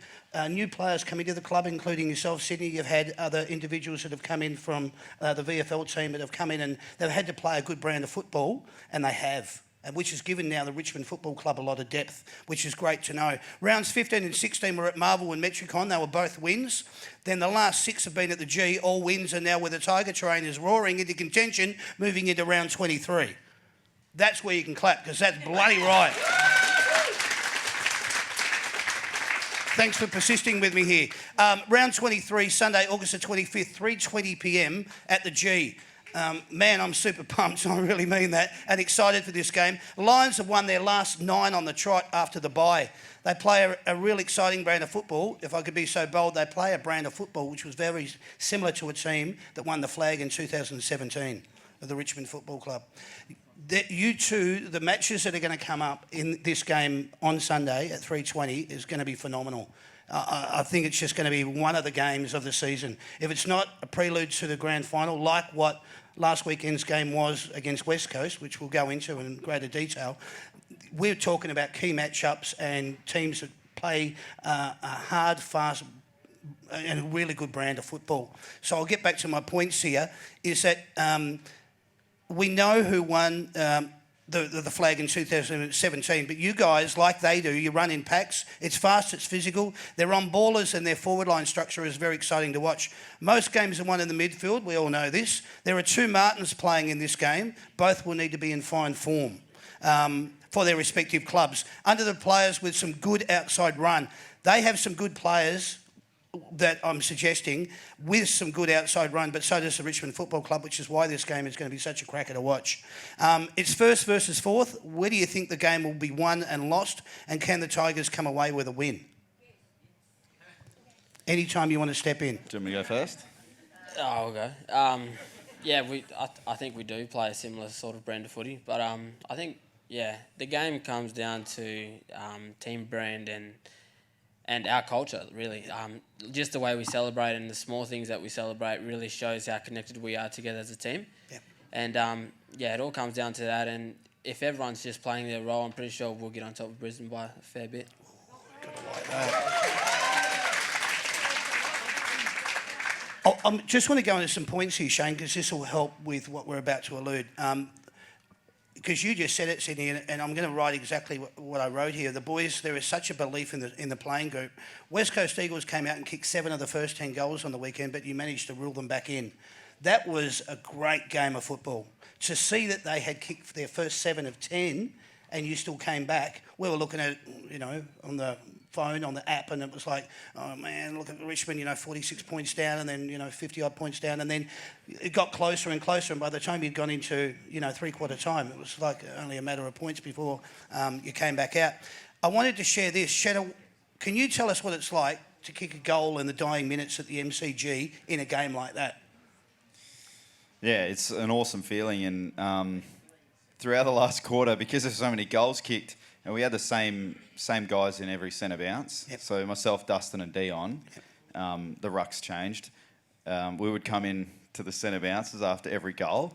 [SPEAKER 2] new players come into the club, including yourself, Sydney. You've had other individuals that have come in from the VFL team that have come in and they've had to play a good brand of football, and they have. Which has given now the Richmond Football Club a lot of depth, which is great to know. Rounds 15 and 16 were at Marvel and Metricon. They were both wins. Then the last 6 have been at the G, all wins, and now with the Tiger trainers roaring into contention, moving into round 23. That's where you can clap, because that's bloody right. Thanks for persisting with me here. Round 23, Sunday, August the 25th, 3:20 p.m. at the G. Man, I'm super pumped, I really mean that, and excited for this game. Lions have won their last 9 on the trot after the bye. They play a real exciting brand of football. If I could be so bold, they play a brand of football which was very similar to a team that won the flag in 2017 of the Richmond Football Club. You two, the matches that are going to come up in this game on Sunday at 3:20 is going to be phenomenal. I think it's just going to be one of the games of the season. If it's not a prelude to the grand final, like what last weekend's game was against West Coast, which we'll go into in greater detail, we're talking about key matchups and teams that play a hard, fast, and a really good brand of football. So I'll get back to my points here, is that we know who won the flag in 2017, but you guys, like they do, you run in packs. It's fast, it's physical. They're on ballers, and their forward line structure is very exciting to watch. Most games are won in the midfield. We all know this. There are 2 Martins playing in this game. Both will need to be in fine form for their respective clubs. Under the players with some good outside run, they have some good players that I'm suggesting with some good outside run, but so does the Richmond Football Club, which is why this game is going to be such a cracker to watch. It's first versus fourth. Where do you think the game will be won and lost, and can the Tigers come away with a win? Anytime you want to step in.
[SPEAKER 5] Do you want me to go first?
[SPEAKER 4] Oh, I'll go. I think we do play a similar sort of brand of footy, but I think, the game comes down to team brand and our culture, really. Just the way we celebrate and the small things that we celebrate really shows how connected we are together as a team.
[SPEAKER 2] Yeah.
[SPEAKER 4] And, it all comes down to that. And if everyone's just playing their role, I'm pretty sure we'll get on top of Brisbane by a fair bit.
[SPEAKER 2] I just want to go into some points here, Shane, because this will help with what we're about to allude. Because you just said it, Sydney, and I'm going to write exactly what I wrote here. The boys, there is such a belief in the playing group. West Coast Eagles came out and kicked 7 of the first 10 goals on the weekend, but you managed to reel them back in. That was a great game of football. To see that they had kicked their first 7 of 10 and you still came back. We were looking at it, on the phone, on the app, and it was like, oh man, look at Richmond, 46 points down, and then 50-odd points down, and then it got closer and closer, and by the time you'd gone into 3/4 time, it was like only a matter of points before you came back out. I wanted to share this. Shadow, can you tell us what it's like to kick a goal in the dying minutes at the MCG in a game like that?
[SPEAKER 5] Yeah, it's an awesome feeling, and throughout the last quarter, because there's so many goals kicked, and we had the same guys in every centre bounce.
[SPEAKER 2] Yep.
[SPEAKER 5] So myself, Dustin and Dion, the rucks changed. We would come in to the centre bounces after every goal,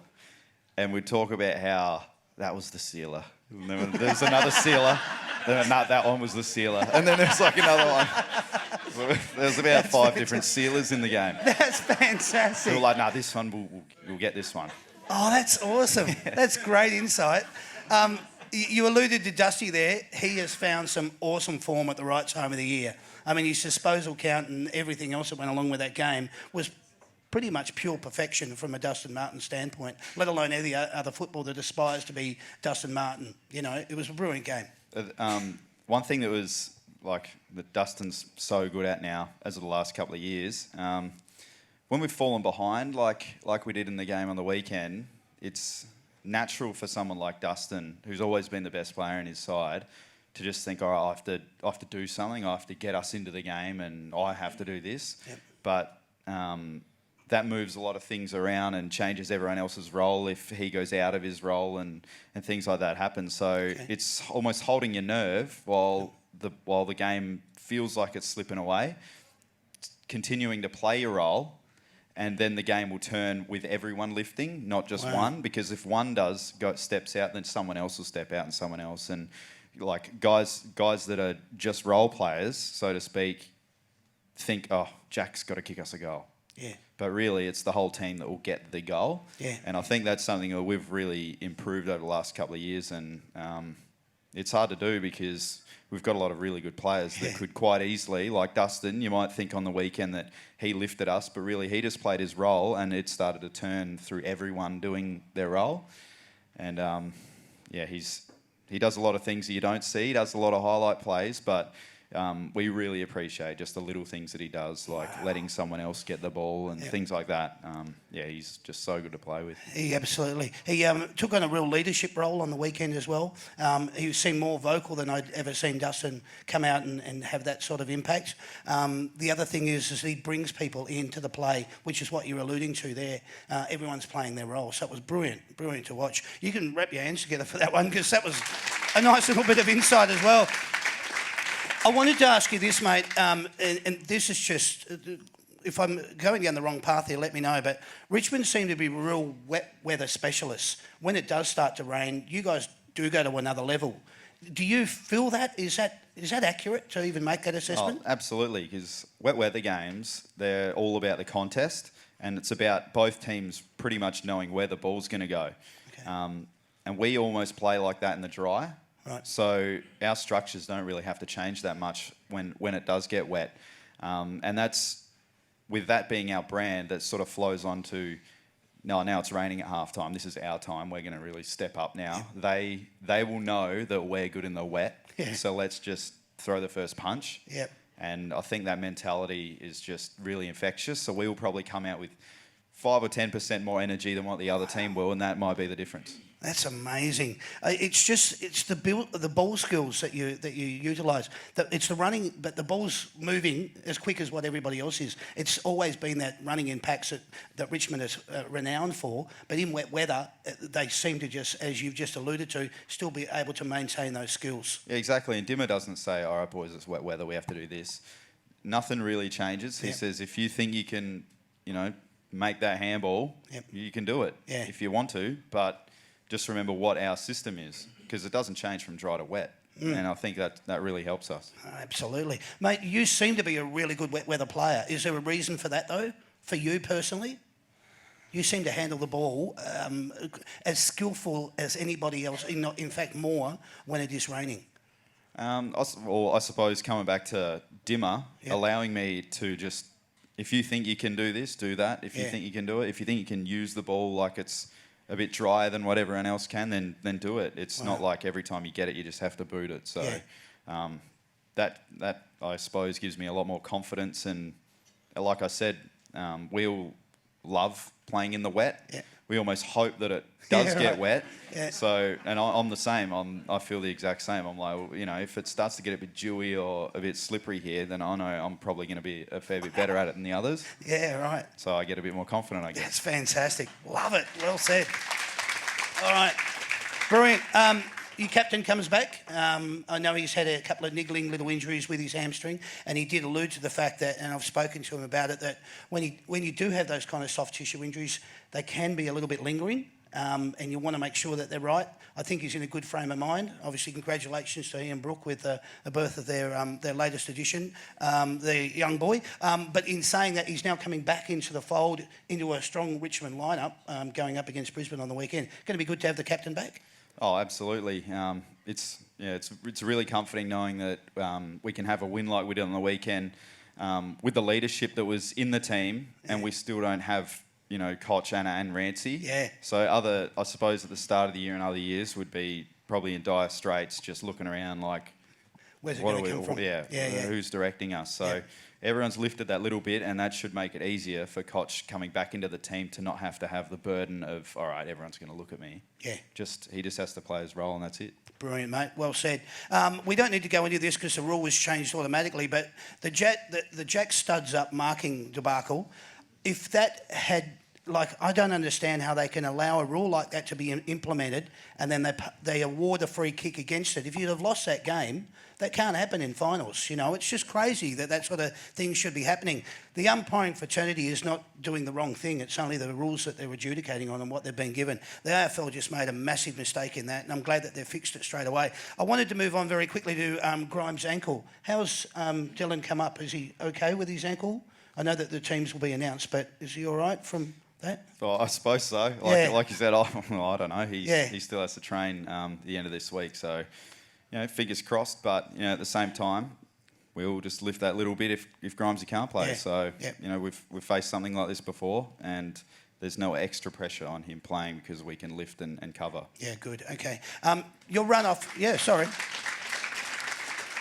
[SPEAKER 5] and we'd talk about how that was the sealer. And then there's another sealer, No, that one was the sealer. And then there's like another one. There's about five different sealers in the game.
[SPEAKER 2] That's fantastic.
[SPEAKER 5] We were like, this one, we'll get this one.
[SPEAKER 2] Oh, that's awesome. That's great insight. You alluded to Dusty there. He has found some awesome form at the right time of the year. I mean, his disposal count and everything else that went along with that game was pretty much pure perfection from a Dustin Martin standpoint, let alone any other football that aspires to be Dustin Martin. You know, it was a brilliant game.
[SPEAKER 5] One thing that was like that Dustin's so good at now, as of the last couple of years, when we've fallen behind, like we did in the game on the weekend, it's natural for someone like Dustin, who's always been the best player in his side, to just think, all right, I have to do something. I have to get us into the game, and I have to do this. Yep. But that moves a lot of things around and changes everyone else's role if he goes out of his role and things like that happen. So it's almost holding your nerve while the game feels like it's slipping away, continuing to play your role, and then the game will turn with everyone lifting, not just one. Because if one steps out, then someone else will step out and someone else. And like guys that are just role players, so to speak, think, oh, Jack's got to kick us a goal. Yeah. But really, it's the whole team that will get the goal. Yeah. And I think that's something that we've really improved over the last couple of years. And it's hard to do because we've got a lot of really good players that could quite easily, like Dustin, you might think on the weekend that he lifted us, but really he just played his role and it started to turn through everyone doing their role. And he does a lot of things that you don't see. He does a lot of highlight plays, but we really appreciate just the little things that he does, like letting someone else get the ball and things like that. He's just so good to play with. He absolutely.
[SPEAKER 2] He took on a real leadership role on the weekend as well. He seemed more vocal than I'd ever seen Dustin come out and have that sort of impact. The other thing is he brings people into the play, which is what you're alluding to there. Everyone's playing their role. So it was brilliant to watch. You can wrap your hands together for that one because that was a nice little bit of insight as well. I wanted to ask you this, mate, and this is just, if I'm going down the wrong path here, let me know, but Richmond seem to be real wet weather specialists. When it does start to rain, you guys do go to another level. Do you feel that? Is that accurate to even make that assessment?
[SPEAKER 5] Oh, absolutely, because wet weather games, they're all about the contest, and it's about both teams pretty much knowing where the ball's going to go. Okay. And we almost play like that in the dry. Right. So our structures don't really have to change that much when it does get wet. And that's, with that being our brand, that sort of flows on to, now it's raining at halftime. This is our time. We're going to really step up now. Yep. They will know that we're good in the wet. Yeah. So let's just throw the first punch. Yep. And I think that mentality is just really infectious. So we will probably come out with 5 or 10% more energy than what the other team will, and that might be the difference.
[SPEAKER 2] That's amazing. It's the ball skills that you utilise. It's the running, but the ball's moving as quick as what everybody else is. It's always been that running in packs that Richmond is renowned for. But in wet weather, they seem to just, as you've just alluded to, still be able to maintain those skills.
[SPEAKER 5] Yeah, exactly. And Dimmer doesn't say, "All right, boys, it's wet weather. We have to do this." Nothing really changes. He says, "If you think you can, make that handball, you can do it if you want to, but just remember what our system is, because it doesn't change from dry to wet." And I think that really helps us.
[SPEAKER 2] Absolutely. Mate, you seem to be a really good wet weather player. Is there a reason for that, though, for you personally? You seem to handle the ball as skillful as anybody else, in fact more when it is raining.
[SPEAKER 5] I suppose coming back to Dimmer, allowing me to just, if you think you can do this, do that. If you think you can do it, if you think you can use the ball like it's a bit drier than what everyone else can, then do it. It's not like every time you get it, you just have to boot it. So that I suppose gives me a lot more confidence. And like I said, we all love playing in the wet. Yeah. We almost hope that it does get wet. Yeah. So, and I'm the same. I feel the exact same. I'm like, if it starts to get a bit dewy or a bit slippery here, then I know I'm probably going to be a fair bit better at it than the others. Yeah, right. So I get a bit more confident, I guess.
[SPEAKER 2] That's fantastic. Love it. Well said. All right. Brilliant. Your captain comes back. I know he's had a couple of niggling little injuries with his hamstring, and he did allude to the fact that, and I've spoken to him about it, that when you do have those kind of soft tissue injuries, they can be a little bit lingering. and you want to make sure that they're right. I think he's in a good frame of mind. Obviously, congratulations to he and Brooke with the birth of their latest addition, the young boy. But in saying that, he's now coming back into the fold, into a strong Richmond lineup, going up against Brisbane on the weekend. Going to be good to have the captain back.
[SPEAKER 5] Oh, absolutely. It's really comforting knowing that we can have a win like we did on the weekend with the leadership that was in the team, and we still don't have, Koch, Anna and Rancy.
[SPEAKER 2] Yeah.
[SPEAKER 5] So I suppose at the start of the year and other years would be probably in dire straits, just looking around like,
[SPEAKER 2] where's it going to come from?
[SPEAKER 5] Yeah, who's directing us? So everyone's lifted that little bit, and that should make it easier for Koch coming back into the team to not have to have the burden of, all right, everyone's going to look at me. Yeah. He just has to play his role, and that's it.
[SPEAKER 2] Brilliant, mate. Well said. We don't need to go into this because the rule was changed automatically, but the Jack Studs Up marking debacle, if that had... I don't understand how they can allow a rule like that to be implemented and then they award a free kick against it. If you'd have lost that game, that can't happen in finals. It's just crazy that sort of thing should be happening. The umpiring fraternity is not doing the wrong thing. It's only the rules that they're adjudicating on and what they've been given. The AFL just made a massive mistake in that, and I'm glad that they've fixed it straight away. I wanted to move on very quickly to Grimes' ankle. How's Dylan come up? Is he okay with his ankle? I know that the teams will be announced, but is he all right from... that?
[SPEAKER 5] Well, I suppose so. Like you said, I don't know. He still has to train the end of this week. So, fingers crossed. But, at the same time, we'll just lift that little bit if Grimesy can't play. Yeah. So, we've faced something like this before, and there's no extra pressure on him playing because we can lift and cover. Yeah, good. Okay. Your run-off... Yeah, sorry.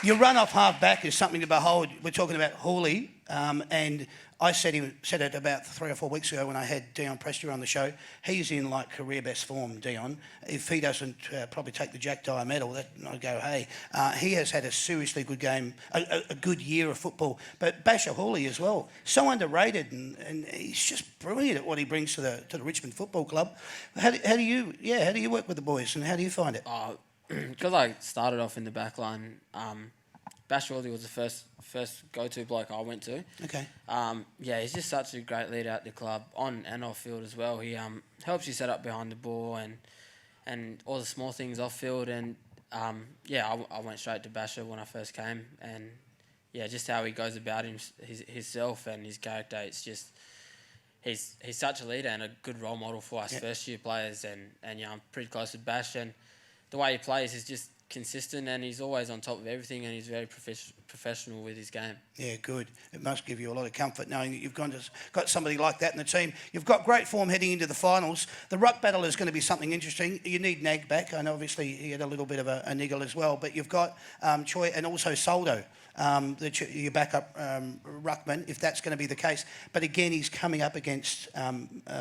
[SPEAKER 5] Your run-off half-back is something to behold. We're talking about Hawley, and... I said it about 3 or 4 weeks ago when I had Dion Prester on the show. He's in career best form, Dion. If he doesn't probably take the Jack Dyer medal, I'd go, hey. He has had a seriously good game, a good year of football. But Basher Hawley as well, so underrated, and he's just brilliant at what he brings to the Richmond Football Club. How do you work with the boys, and how do you find it?
[SPEAKER 4] Because I started off in the back line. Basher Hawley was the first go-to bloke I went to. Okay. He's just such a great leader at the club, on and off field as well. He helps you set up behind the ball and all the small things off field. And I went straight to Basher when I first came. And just how he goes about himself and his character. It's just he's such a leader and a good role model for us first year players. And I'm pretty close with Bash, and the way he plays is just consistent, and he's always on top of everything, and he's very professional with his game. Yeah, good. It must give you a lot of comfort knowing that you've got somebody like that in the team. You've got great form heading into the finals. The ruck battle is going to be something interesting. You need Nag back. I know obviously he had a little bit of a niggle as well, but you've got Choi and also Soldo, your backup ruckman, if that's going to be the case. But again, he's coming up against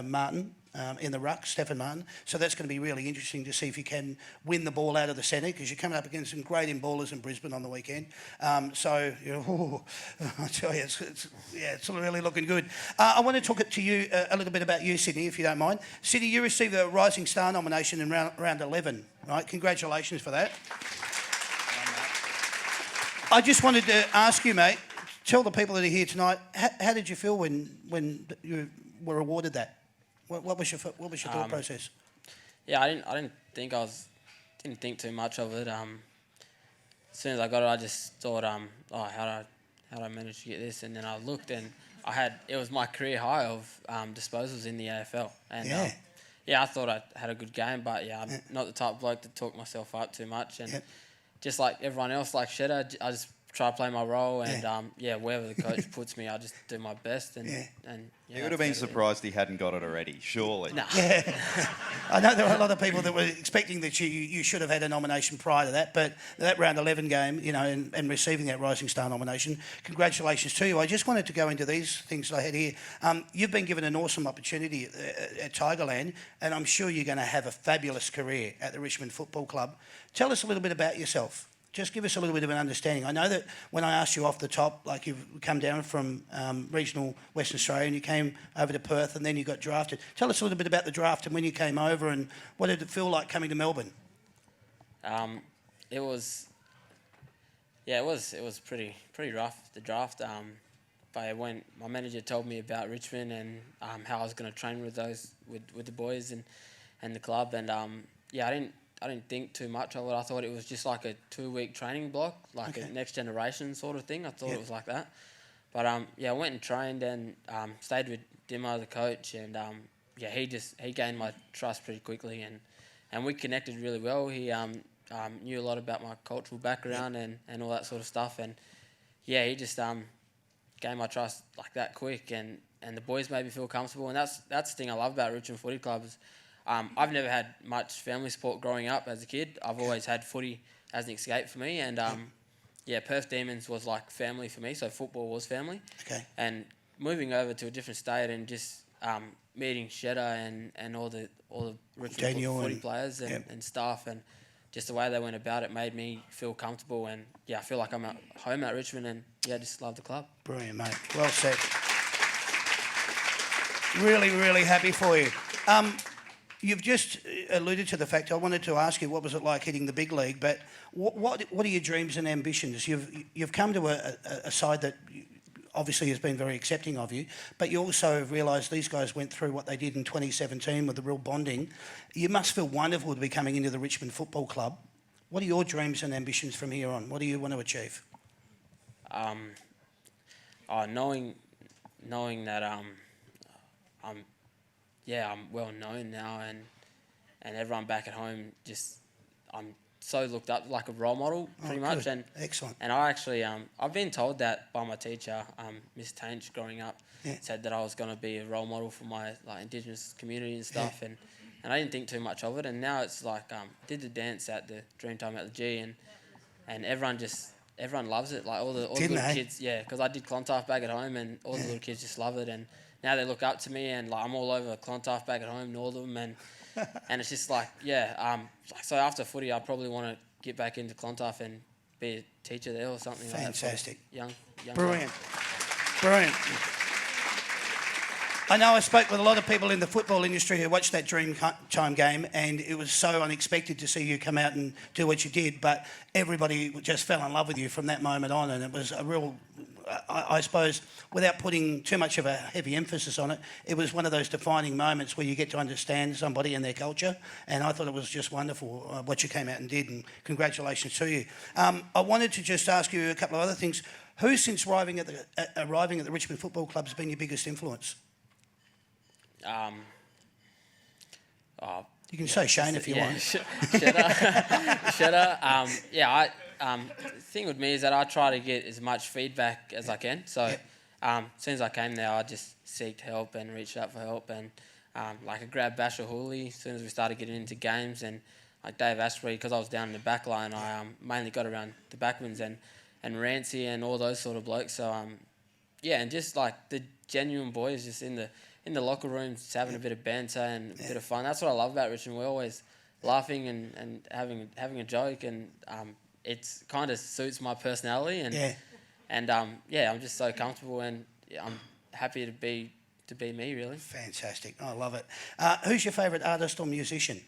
[SPEAKER 4] Martin. In the ruck, Stephen Martin. So that's going to be really interesting to see if you can win the ball out of the centre, because you're coming up against some great in-ballers in Brisbane on the weekend. I tell you, it's really looking good. I want to talk to you a little bit about you, Sydney, if you don't mind. Sydney, you received a Rising Star nomination in round 11, right? Congratulations for that. I just wanted to ask you, mate, tell the people that are here tonight, how did you feel when you were awarded that? What was your thought process? Yeah, I didn't think too much of it. As soon as I got it, I just thought, how did I manage to get this? And then I looked, and it was my career high of disposals in the AFL. And I thought I had a good game, but I'm not the type of bloke to talk myself up too much. And just like everyone else, like Cheddar, I just try to play my role, and wherever the coach puts me, I just do my best. And he would have been surprised he hadn't got it already, surely. No. Yeah. I know there were a lot of people that were expecting that you should have had a nomination prior to that, but that round 11 game, and receiving that Rising Star nomination, congratulations to you. I just wanted to go into these things that I had here. You've been given an awesome opportunity at Tigerland, and I'm sure you're going to have a fabulous career at the Richmond Football Club. Tell us a little bit about yourself. Just give us a little bit of an understanding. I know that when I asked you off the top, like you've come down from regional Western Australia and you came over to Perth and then you got drafted. Tell us a little bit about the draft and when you came over, and what did it feel like coming to Melbourne? It was pretty rough, the draft. But when my manager told me about Richmond and how I was going to train with the boys, and the club. And yeah, I didn't think too much of it. I thought it was just like a 2-week training block, like a next generation sort of thing. I thought it was like that. But yeah, I went and trained and stayed with Dimo, the coach, and yeah, he gained my trust pretty quickly, and we connected really well. He knew a lot about my cultural background and all that sort of stuff, and yeah, he just gained my trust like that quick, and the boys made me feel comfortable, and that's the thing I love about Richmond Footy Club is I've never had much family support growing up as a kid. I've always had footy as an escape for me, and yeah, Perth Demons was like family for me, so football was family. Okay. And moving over to a different state and just meeting Shedder and all the Richmond footy players and staff, and just the way they went about it made me feel comfortable, and yeah, I feel like I'm at home at Richmond, and yeah, just love the club.
[SPEAKER 2] Brilliant, mate. Well said. Really, really happy for you. You've just alluded to the fact I wanted to ask you what was it like hitting the big league, but what are your dreams and ambitions? You've come to a side that obviously has been very accepting of you, but you also have realised these guys went through what they did in 2017 with the real bonding. You must feel wonderful to be coming into the Richmond Football Club. What are your dreams and ambitions from here on? What do you want to achieve?
[SPEAKER 4] Knowing that I'm well known now, and everyone back at home I'm so looked up like a role model pretty much. And
[SPEAKER 2] excellent.
[SPEAKER 4] And I actually I've been told that by my teacher, Miss Tainch, growing up, said that I was going to be a role model for my like Indigenous community and stuff, and I didn't think too much of it. And now it's like did the dance at the Dreamtime at the G, and everyone loves it. Like all the little kids, because I did Clontarf back at home, and all the little kids just love it. And now they look up to me, and like I'm all over Clontarf back at home, Northam, and it's just like so after footy, I probably want to get back into Clontarf and be a teacher there or something.
[SPEAKER 2] Fantastic.
[SPEAKER 4] Like that. Young.
[SPEAKER 2] Brilliant. Brilliant. I know I spoke with a lot of people in the football industry who watched that Dreamtime game, and it was so unexpected to see you come out and do what you did, but everybody just fell in love with you from that moment on, and it was a real, I suppose, without putting too much of a heavy emphasis on it, it was one of those defining moments where you get to understand somebody and their culture, and I thought it was just wonderful what you came out and did, and congratulations to you. I wanted to just ask you a couple of other things. Who, since arriving at the Richmond Football Club, has been your biggest influence? You can say Shane if you want.
[SPEAKER 4] Shedder. The thing with me is that I try to get as much feedback as I can. So as soon as I came there, I just sought help and reached out for help. And like I grabbed Basher Hooley as soon as we started getting into games, and like Dave Ashbury, because I was down in the back line, I mainly got around the backwins and Rancy and all those sort of blokes. So and just like the genuine boys just in the locker room, just having a bit of banter and a bit of fun. That's what I love about Richmond. We're always laughing and having a joke, and it's kind of suits my personality. And I'm just so comfortable, and I'm happy to be me, really.
[SPEAKER 2] Fantastic. I love it. Who's your favourite artist or musician?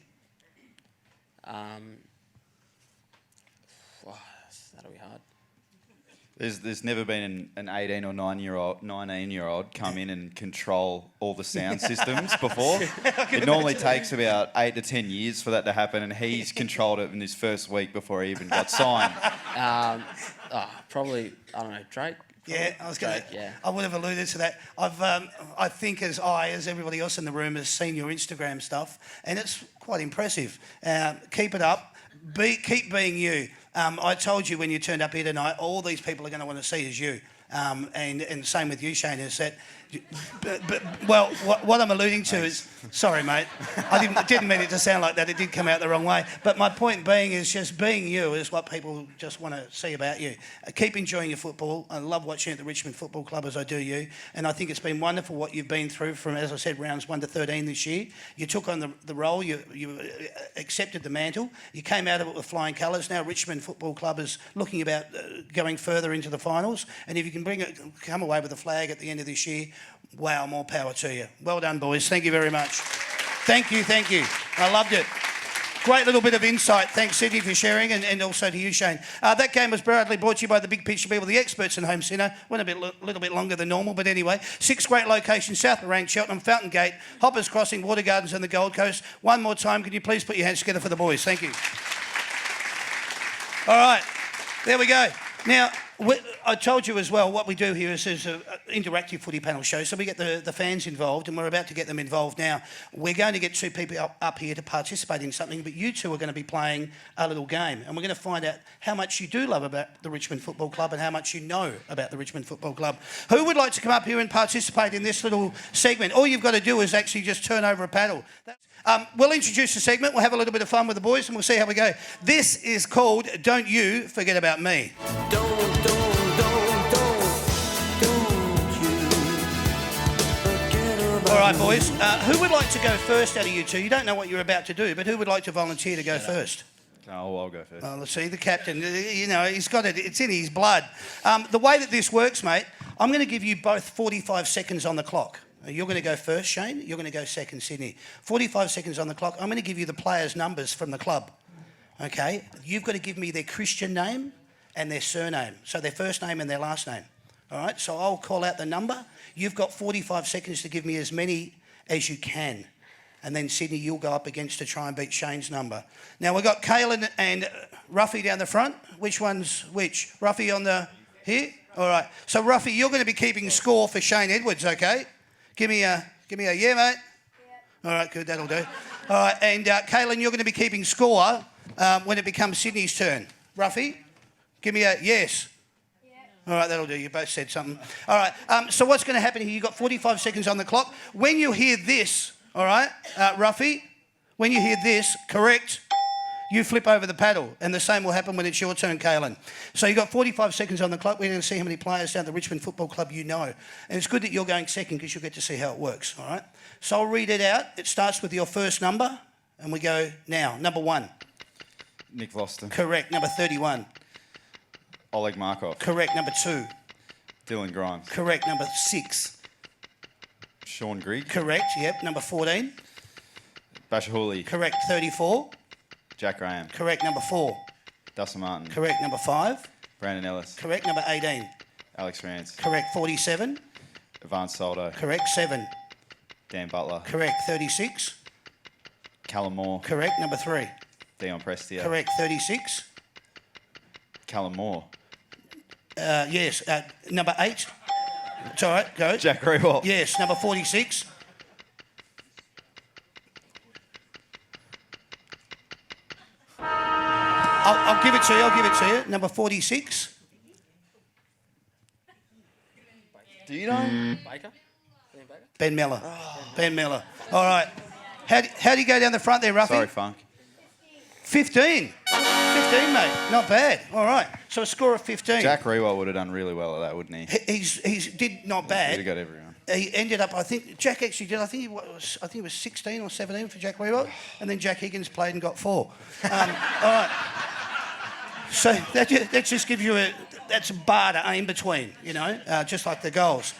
[SPEAKER 4] That'll be hard.
[SPEAKER 5] There's never been an 18 or 19-year-old come in and control all the sound systems before. It normally takes about 8 to 10 years for that to happen, and he's controlled it in his first week before he even got signed.
[SPEAKER 4] Probably, I don't know, Drake.
[SPEAKER 2] Yeah, I was going to. I would have alluded to that. I think as everybody else in the room has seen your Instagram stuff, and it's quite impressive. Keep it up. Keep being you. I told you when you turned up here tonight, all these people are going to want to see is you. And same with you, Shane, is that... what I'm alluding to is... Sorry, mate. I didn't mean it to sound like that. It did come out the wrong way. But my point being is just being you is what people just want to see about you. Keep enjoying your football. I love watching at the Richmond Football Club as I do you. And I think it's been wonderful what you've been through from, as I said, rounds 1 to 13 this year. You took on the role. You accepted the mantle. You came out of it with flying colours. Now Richmond Football Club is looking about going further into the finals. And if you can come away with a flag at the end of this year, wow, more power to you. Well done, boys. Thank you very much. Thank you. I loved it. Great little bit of insight. Thanks, Sydney, for sharing, and also to you, Shane. That game was proudly brought to you by the Big Picture people, the experts in home centre. Went a little bit longer than normal, but anyway. 6 great locations, South Lorraine, Cheltenham, Fountain Gate, Hoppers Crossing, Water Gardens and the Gold Coast. One more time, can you please put your hands together for the boys? Thank you. All right, there we go. Now, I told you as well, what we do here is an interactive footy panel show, so we get the fans involved, and we're about to get them involved now. We're going to get 2 people up here to participate in something, but you 2 are going to be playing a little game, and we're going to find out how much you do love about the Richmond Football Club and how much you know about the Richmond Football Club. Who would like to come up here and participate in this little segment? All you've got to do is actually just turn over a paddle. We'll introduce the segment, we'll have a little bit of fun with the boys, and we'll see how we go. This is called Don't You Forget About Me.
[SPEAKER 1] Don't you forget about
[SPEAKER 2] All right, boys. Who would like to go first out of you 2? You don't know what you're about to do, but who would like to volunteer to go first?
[SPEAKER 5] Oh, I'll go first.
[SPEAKER 2] Oh, let's see, the captain, you know, he's got it. It's in his blood. The way that this works, mate, I'm going to give you both 45 seconds on the clock. You're going to go first, Shane. You're going to go second, Sydney. 45 seconds on the clock. I'm going to give you the players' numbers from the club. Okay? You've got to give me their Christian name and their surname. So their first name and their last name. All right? So I'll call out the number. You've got 45 seconds to give me as many as you can. And then, Sydney, you'll go up against to try and beat Shane's number. Now, we've got Kaylin and Ruffy down the front. Which one's which? Ruffy on the... Here? All right. So, Ruffy, you're going to be keeping score for Shane Edwards, okay? Give me a yeah, mate. Yeah. All right, good, that'll do. All right, and Kaylin, you're going to be keeping score when it becomes Sydney's turn. Ruffy, give me a yes. Yeah. All right, that'll do. You both said something. All right, so what's going to happen here? You've got 45 seconds on the clock. When you hear this, all right, Ruffy, when you hear this, correct, you flip over the paddle, and the same will happen when it's your turn, Kaylin. So you've got 45 seconds on the clock. We're going to see how many players down at the Richmond Football Club you know. And it's good that you're going second because you'll get to see how it works, all right? So I'll read it out. It starts with your first number, and we go now. Number 1.
[SPEAKER 5] Nick Voston.
[SPEAKER 2] Correct. Number 31.
[SPEAKER 5] Oleg Markov.
[SPEAKER 2] Correct. Number 2.
[SPEAKER 5] Dylan Grimes.
[SPEAKER 2] Correct. Number 6.
[SPEAKER 5] Sean Grigg.
[SPEAKER 2] Correct. Yep. Number 14.
[SPEAKER 5] Bashahuli.
[SPEAKER 2] Correct. 34.
[SPEAKER 5] Jack Graham.
[SPEAKER 2] Correct. Number 4.
[SPEAKER 5] Dustin Martin.
[SPEAKER 2] Correct. Number 5.
[SPEAKER 5] Brandon Ellis.
[SPEAKER 2] Correct. Number 18.
[SPEAKER 5] Alex Rance.
[SPEAKER 2] Correct. 47.
[SPEAKER 5] Ivan Soldo.
[SPEAKER 2] Correct. 7.
[SPEAKER 5] Dan Butler.
[SPEAKER 2] Correct. 36.
[SPEAKER 5] Callum Moore.
[SPEAKER 2] Correct. Number 3.
[SPEAKER 5] Dion Prestia.
[SPEAKER 2] Correct. 36.
[SPEAKER 5] Callum Moore.
[SPEAKER 2] Yes. Number 8. It's all right. Go.
[SPEAKER 5] Jack Rewalt.
[SPEAKER 2] Yes. Number 46. I'll give it to you. I'll give it to you. Number 46.
[SPEAKER 5] Do you know?
[SPEAKER 4] Baker?
[SPEAKER 2] Ben Miller. Ben Miller. All right. How do you go down the front there, Ruffy?
[SPEAKER 5] Sorry, Funk.
[SPEAKER 2] 15. 15, mate. Not bad. All right. So a score of 15.
[SPEAKER 5] Jack Rewalt would have done really well at that, wouldn't he?
[SPEAKER 2] He's did not bad.
[SPEAKER 5] He'd have got everyone.
[SPEAKER 2] He ended up, I think, Jack actually did, I think it was 16 or 17 for Jack Rewalt, and then Jack Higgins played and got 4. All right. So that just gives you that's a bar to aim between, you know, just like the goals.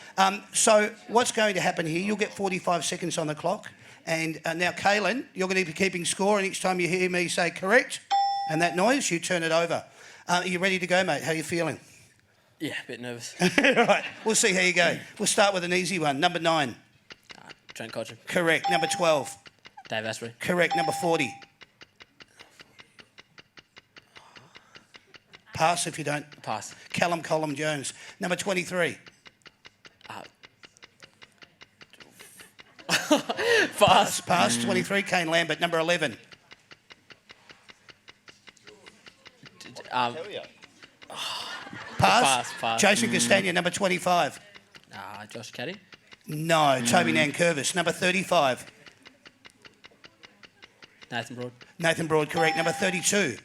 [SPEAKER 2] So what's going to happen here, you'll get 45 seconds on the clock, and now, Kaylin, you're going to be keeping score, and each time you hear me say correct, and that noise, you turn it over. Are you ready to go, mate? How are you feeling?
[SPEAKER 4] Yeah, a bit nervous.
[SPEAKER 2] Right, we'll see how you go. We'll start with an easy one. Number 9.
[SPEAKER 4] Trent Cotchin.
[SPEAKER 2] Correct. Number 12.
[SPEAKER 4] Dave Asprey.
[SPEAKER 2] Correct. Number 40. Pass if you don't.
[SPEAKER 4] Pass.
[SPEAKER 2] Callum Colum Jones. Number 23. Pass. 23. Kane Lambert. Number 11. Pass. Jason Castagna. Number 25.
[SPEAKER 4] Josh Caddy.
[SPEAKER 2] No. Toby Nankervis. Number 35.
[SPEAKER 4] Nathan Broad.
[SPEAKER 2] Nathan Broad. Correct. Number 32.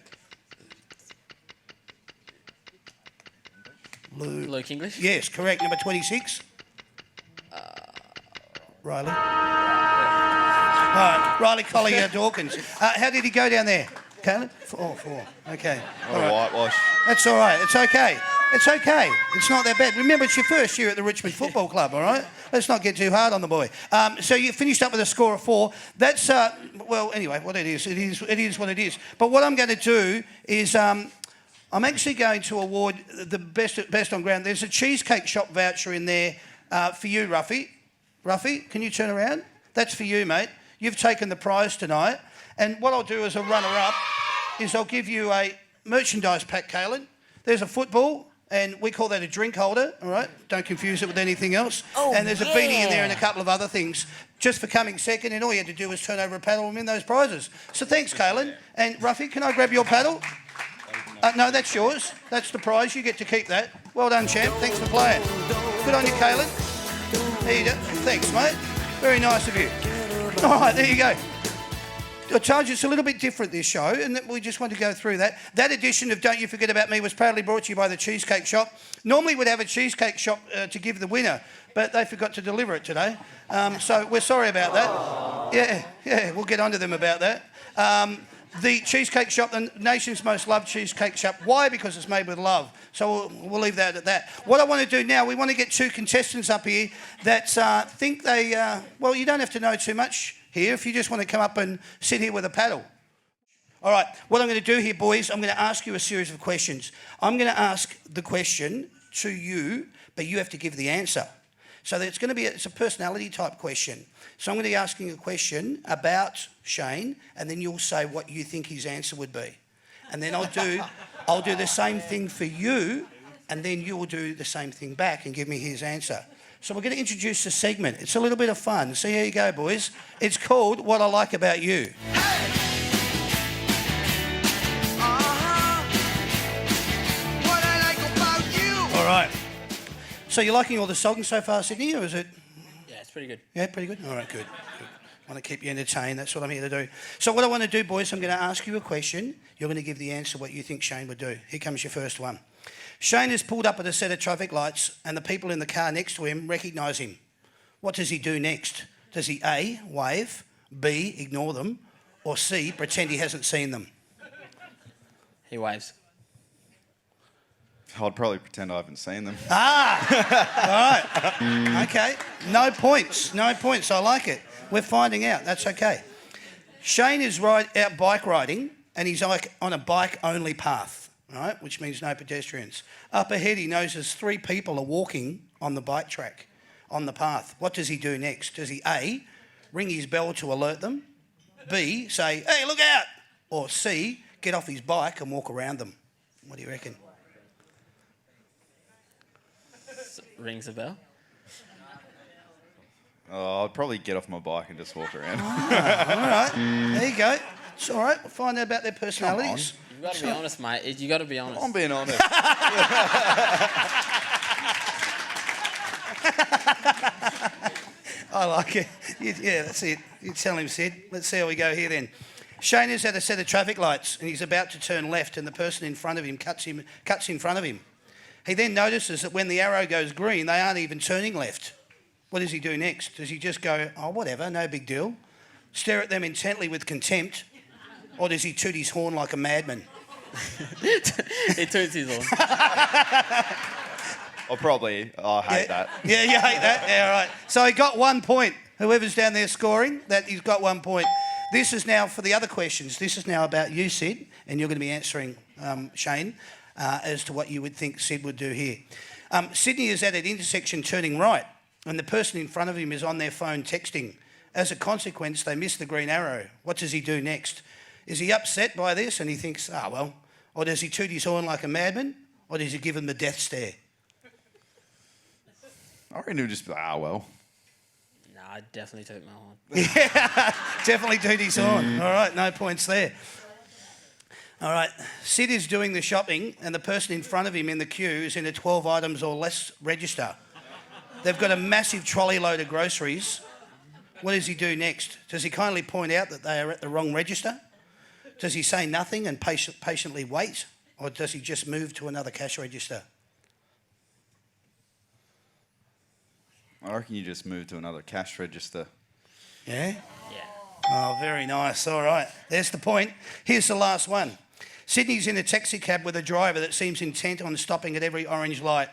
[SPEAKER 4] Luke English.
[SPEAKER 2] Yes, correct. Number 26. Riley. All right, Riley Collier Dawkins. How did he go down there? Caleb? 4. Okay.
[SPEAKER 5] What a whitewash.
[SPEAKER 2] That's all right. It's okay. It's okay. It's not that bad. Remember, it's your first year at the Richmond Football Club, all right? Let's not get too hard on the boy. So you finished up with a score of 4. That's, well, anyway, what it is what it is. But what I'm going to do is I'm actually going to award the best on ground. There's a cheesecake shop voucher in there for you, Ruffy. Ruffy, can you turn around? That's for you, mate. You've taken the prize tonight. And what I'll do as a runner-up is I'll give you a merchandise pack, Kaylin. There's a football, and we call that a drink holder, all right? Don't confuse it with anything else.
[SPEAKER 6] Oh,
[SPEAKER 2] and there's a beanie in there and a couple of other things just for coming second, and all you had to do was turn over a paddle and win those prizes. So thanks, Kaylin. And Ruffy, can I grab your paddle? No, that's yours. That's the prize. You get to keep that. Well done, champ. Thanks for playing. Good on you, Kaylin. There you go. Thanks, mate. Very nice of you. All right, there you go. I told you it's a little bit different, this show, and we just want to go through that. That edition of Don't You Forget About Me was proudly brought to you by the Cheesecake Shop. Normally we'd have a cheesecake shop to give the winner, but they forgot to deliver it today. So we're sorry about that. Yeah, we'll get on to them about that. The Cheesecake Shop, the nation's most loved cheesecake shop. Why? Because it's made with love. So we'll leave that at that. What I want to do now, we want to get 2 contestants up here that think they... well, you don't have to know too much here if you just want to come up and sit here with a paddle. All right, what I'm going to do here, boys, I'm going to ask you a series of questions. I'm going to ask the question to you, but you have to give the answer. So it's going to be it's a personality type question. So I'm going to be asking a question about Shane, and then you'll say what you think his answer would be. And then I'll do the same thing for you, and then you will do the same thing back and give me his answer. So we're going to introduce a segment. It's a little bit of fun. So here you go, boys. It's called What I Like About You.
[SPEAKER 6] What I like about you.
[SPEAKER 2] All right. So you're liking all the songs so far, Sydney, or is it...
[SPEAKER 4] Yeah, it's pretty good.
[SPEAKER 2] Yeah, pretty good? All right, good. I want to keep you entertained. That's what I'm here to do. So what I want to do, boys, I'm going to ask you a question. You're going to give the answer what you think Shane would do. Here comes your first one. Shane is pulled up at a set of traffic lights and the people in the car next to him recognise him. What does he do next? Does he A, wave, B, ignore them, or C, pretend he hasn't seen them?
[SPEAKER 4] He waves.
[SPEAKER 5] I'd probably pretend I haven't seen them.
[SPEAKER 2] All right. Okay. No points. No points. I like it. We're finding out. That's okay. Shane is out bike riding and he's like on a bike-only path. Right, which means no pedestrians. Up ahead, he notices 3 people are walking on the bike track, on the path. What does he do next? Does he A, ring his bell to alert them, B, say, hey, look out, or C, get off his bike and walk around them? What do you reckon?
[SPEAKER 4] Rings a bell.
[SPEAKER 5] Oh, I'd probably get off my bike and just walk around.
[SPEAKER 2] All right, there you go. It's all right, we'll find out about their personalities.
[SPEAKER 4] You've got to be honest, mate. You got to be honest.
[SPEAKER 5] I'm being honest.
[SPEAKER 2] I like it. Yeah, that's it. You tell him, Sid. Let's see how we go here then. Shane is at a set of traffic lights and he's about to turn left and the person in front of him cuts in front of him. He then notices that when the arrow goes green, they aren't even turning left. What does he do next? Does he just go, oh, whatever, no big deal? Stare at them intently with contempt? Or does he toot his horn like a madman?
[SPEAKER 4] He toots his horn.
[SPEAKER 5] I hate that.
[SPEAKER 2] Yeah, you hate that? Yeah, all right. So he got 1 point. Whoever's down there scoring, he's got 1 point. This is now for the other questions. This is now about you, Sid, and you're going to be answering Shane as to what you would think Sid would do here. Sydney is at an intersection turning right, and the person in front of him is on their phone texting. As a consequence, they miss the green arrow. What does he do next? Is he upset by this and he thinks, well, or does he toot his horn like a madman, or does he give him the death stare?
[SPEAKER 5] I reckon he'll just be like, well.
[SPEAKER 4] Nah, I'd definitely toot my horn.
[SPEAKER 2] Yeah, definitely toot his horn. All right, no points there. All right, Sid is doing the shopping and the person in front of him in the queue is in a 12 items or less register. They've got a massive trolley load of groceries. What does he do next? Does he kindly point out that they are at the wrong register? Does he say nothing and patiently wait? Or does he just move to another cash register?
[SPEAKER 5] I reckon you just move to another cash register.
[SPEAKER 2] Yeah?
[SPEAKER 4] Yeah.
[SPEAKER 2] Oh, very nice. All right. There's the point. Here's the last one. Sydney's in a taxi cab with a driver that seems intent on stopping at every orange light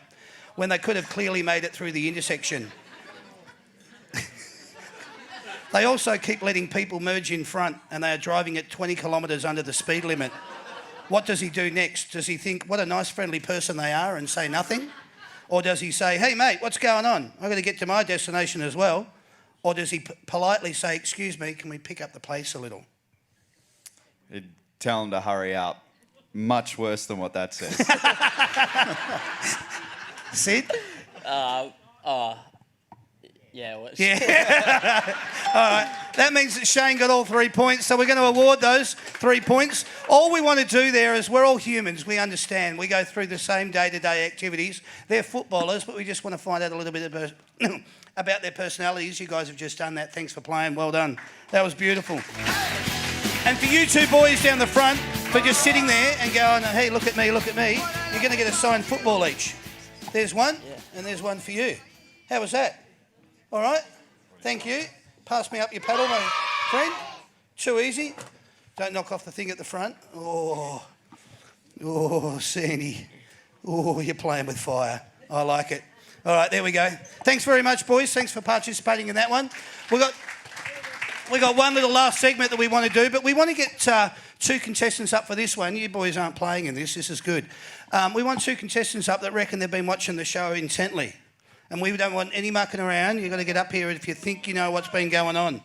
[SPEAKER 2] when they could have clearly made it through the intersection. They also keep letting people merge in front and they are driving at 20 kilometres under the speed limit. What does he do next? Does he think, what a nice friendly person they are and say nothing? Or does he say, hey mate, what's going on? I've got to get to my destination as well. Or does he politely say, excuse me, can we pick up the pace a little?
[SPEAKER 5] He'd tell him to hurry up. Much worse than what that says.
[SPEAKER 2] Sid?
[SPEAKER 4] Yeah.
[SPEAKER 2] Yeah. All right. That means that Shane got all 3 points, so we're going to award those 3 points. All we want to do there is we're all humans. We understand. We go through the same day-to-day activities. They're footballers, but we just want to find out a little bit about their personalities. You guys have just done that. Thanks for playing. Well done. That was beautiful. And for you two boys down the front, for just sitting there and going, hey, look at me, you're going to get a signed football each. There's one, and there's one for you. How was that? All right. Thank you. Pass me up your paddle, my friend. Too easy. Don't knock off the thing at the front. Oh, Sandy. Oh, you're playing with fire. I like it. All right, there we go. Thanks very much, boys. Thanks for participating in that one. We got one little last segment that we want to do, but we want to get two contestants up for this one. You boys aren't playing in this. This is good. We want two contestants up that reckon they've been watching the show intently. And we don't want any mucking around. You've got to get up here if you think you know what's been going on.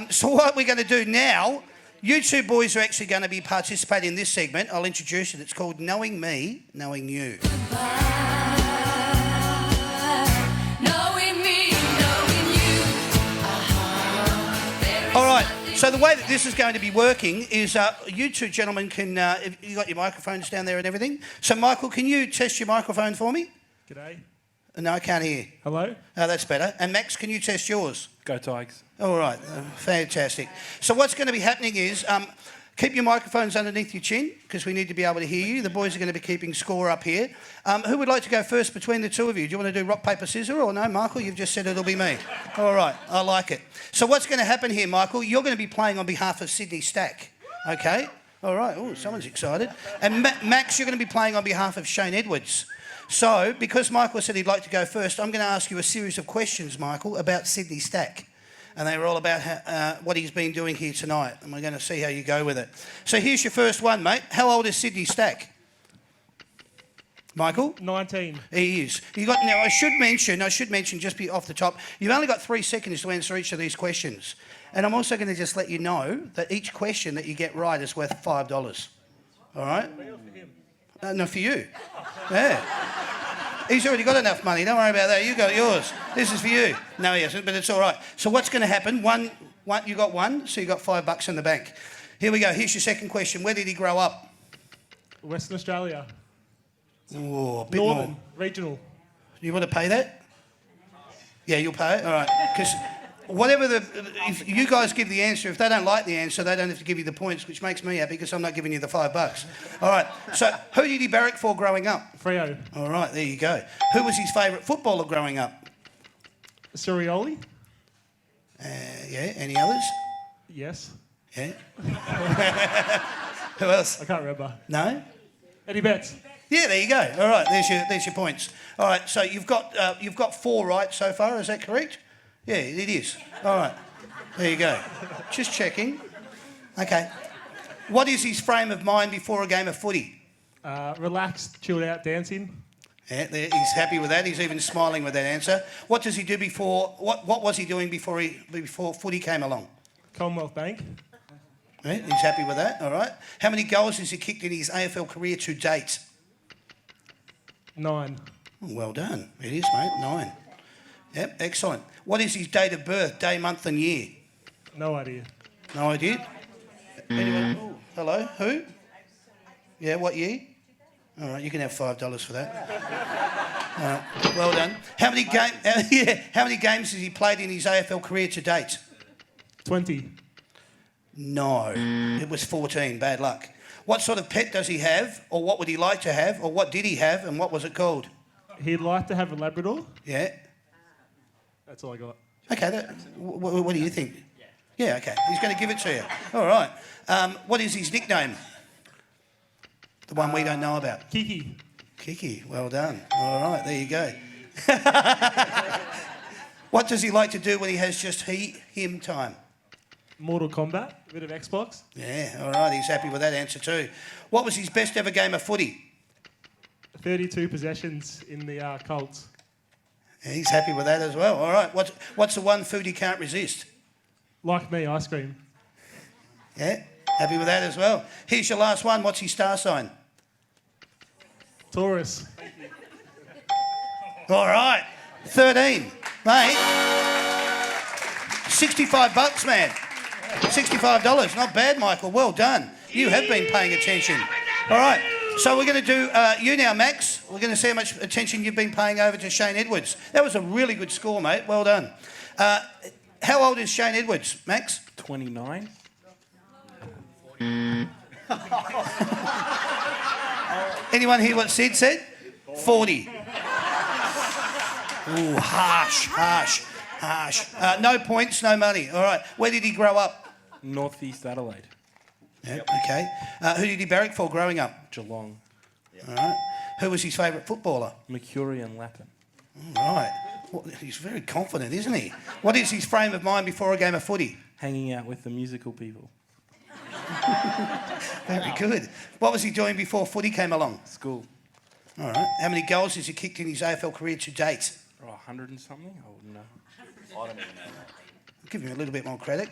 [SPEAKER 2] So what we're going to do now, you two boys are actually going to be participating in this segment. I'll introduce it. It's called Knowing Me, Knowing You. All right, so the way that this is going to be working is you two gentlemen can, if you got your microphones down there and everything. So Michael, can you test your microphone for me?
[SPEAKER 7] G'day.
[SPEAKER 2] No, I can't hear.
[SPEAKER 7] Hello?
[SPEAKER 2] Oh, that's better. And Max, can you test yours?
[SPEAKER 7] Go Tigers.
[SPEAKER 2] All right, fantastic. So what's going to be happening is keep your microphones underneath your chin because we need to be able to hear you. The boys are going to be keeping score up here. Who would like to go first between the two of you? Do you want to do rock, paper, scissors or no, Michael? You've just said it'll be me. All right, I like it. So what's going to happen here, Michael, you're going to be playing on behalf of Sydney Stack, okay? All right, oh, someone's excited. And Max, you're going to be playing on behalf of Shane Edwards. So, because Michael said he'd like to go first, I'm going to ask you a series of questions, Michael, about Sydney Stack. And they were all about what he's been doing here tonight. And we're going to see how you go with it. So here's your first one, mate. How old is Sydney Stack? Michael?
[SPEAKER 7] 19.
[SPEAKER 2] He is. Now, I should mention, just be off the top, you've only got 3 seconds to answer each of these questions. And I'm also going to just let you know that each question that you get right is worth $5. All right? No, for you. Yeah. He's already got enough money. Don't worry about that. You got yours. This is for you. No, he hasn't, but it's all right. So what's going to happen? You got one, so you got $5 in the bank. Here we go. Here's your second question. Where did he grow up?
[SPEAKER 7] Western Australia.
[SPEAKER 2] Oh, a bit
[SPEAKER 7] Northern.
[SPEAKER 2] more.
[SPEAKER 7] Regional.
[SPEAKER 2] You want to pay that? Yeah, you'll pay it? All right. Because if you guys give the answer, if they don't like the answer, they don't have to give you the points, which makes me happy because I'm not giving you the $5. All right. So who did he barrack for growing up?
[SPEAKER 7] Freo.
[SPEAKER 2] All right, there you go. Who was his favourite footballer growing up?
[SPEAKER 7] Sirioli.
[SPEAKER 2] Yeah, any others?
[SPEAKER 7] Yes.
[SPEAKER 2] Yeah. Who else?
[SPEAKER 7] I can't remember.
[SPEAKER 2] No?
[SPEAKER 7] Eddie Betts.
[SPEAKER 2] Yeah, there you go. All right, there's your points. All right, so you've got 4 right so far, is that correct? Yeah, it is. All right, there you go. Just checking. Okay. What is his frame of mind before a game of footy?
[SPEAKER 7] Relaxed, chilled out, dancing.
[SPEAKER 2] Yeah, he's happy with that. He's even smiling with that answer. What does he do before? What was he doing before footy came along?
[SPEAKER 7] Commonwealth Bank.
[SPEAKER 2] Yeah, he's happy with that. All right. How many goals has he kicked in his AFL career to date?
[SPEAKER 7] 9.
[SPEAKER 2] Well done. It is, mate. 9. Yep, excellent. What is his date of birth, day, month and year?
[SPEAKER 7] No idea.
[SPEAKER 2] No idea? Anyone? Oh, hello? Who? Yeah, what year? All right, you can have $5 for that. All right, well done. How many games has he played in his AFL career to date?
[SPEAKER 7] 20.
[SPEAKER 2] No, it was 14. Bad luck. What sort of pet does he have, or what would he like to have, or what did he have, and what was it called?
[SPEAKER 7] He'd like to have a Labrador.
[SPEAKER 2] Yeah.
[SPEAKER 7] That's all I got.
[SPEAKER 2] Okay, what do you think? Yeah, okay. He's going to give it to you. All right. What is his nickname? The one we don't know about.
[SPEAKER 7] Kiki.
[SPEAKER 2] Kiki. Well done. All right, there you go. What does he like to do when he has just him time?
[SPEAKER 7] Mortal Kombat. A bit of Xbox.
[SPEAKER 2] Yeah, all right. He's happy with that answer too. What was his best ever game of footy?
[SPEAKER 7] 32 possessions in the Colts.
[SPEAKER 2] Yeah, he's happy with that as well. All right. What's the one food he can't resist?
[SPEAKER 7] Like me, ice cream.
[SPEAKER 2] Yeah, happy with that as well. Here's your last one. What's his star sign?
[SPEAKER 7] Taurus.
[SPEAKER 2] All right. 13. Mate. $65, man. $65. Not bad, Michael. Well done. You have been paying attention. All right. So we're going to do you now, Max. We're going to see how much attention you've been paying over to Shane Edwards. That was a really good score, mate. Well done. How old is Shane Edwards, Max?
[SPEAKER 8] 29.
[SPEAKER 2] Anyone hear what Sid said? 40. Ooh, harsh. No points, no money. All right. Where did he grow up?
[SPEAKER 8] Northeast Adelaide.
[SPEAKER 2] Yep. Okay. Who did he barrack for growing up?
[SPEAKER 8] Geelong.
[SPEAKER 2] All right. Who was his favourite footballer?
[SPEAKER 8] Mercurian Lappin.
[SPEAKER 2] All right. Well, he's very confident, isn't he? What is his frame of mind before a game of footy?
[SPEAKER 8] Hanging out with the musical people.
[SPEAKER 2] Very good. What was he doing before footy came along?
[SPEAKER 8] School.
[SPEAKER 2] All right. How many goals has he kicked in his AFL career to date?
[SPEAKER 8] Oh, 100 and something? I wouldn't know.
[SPEAKER 5] I don't even know that.
[SPEAKER 2] Give him a little bit more credit.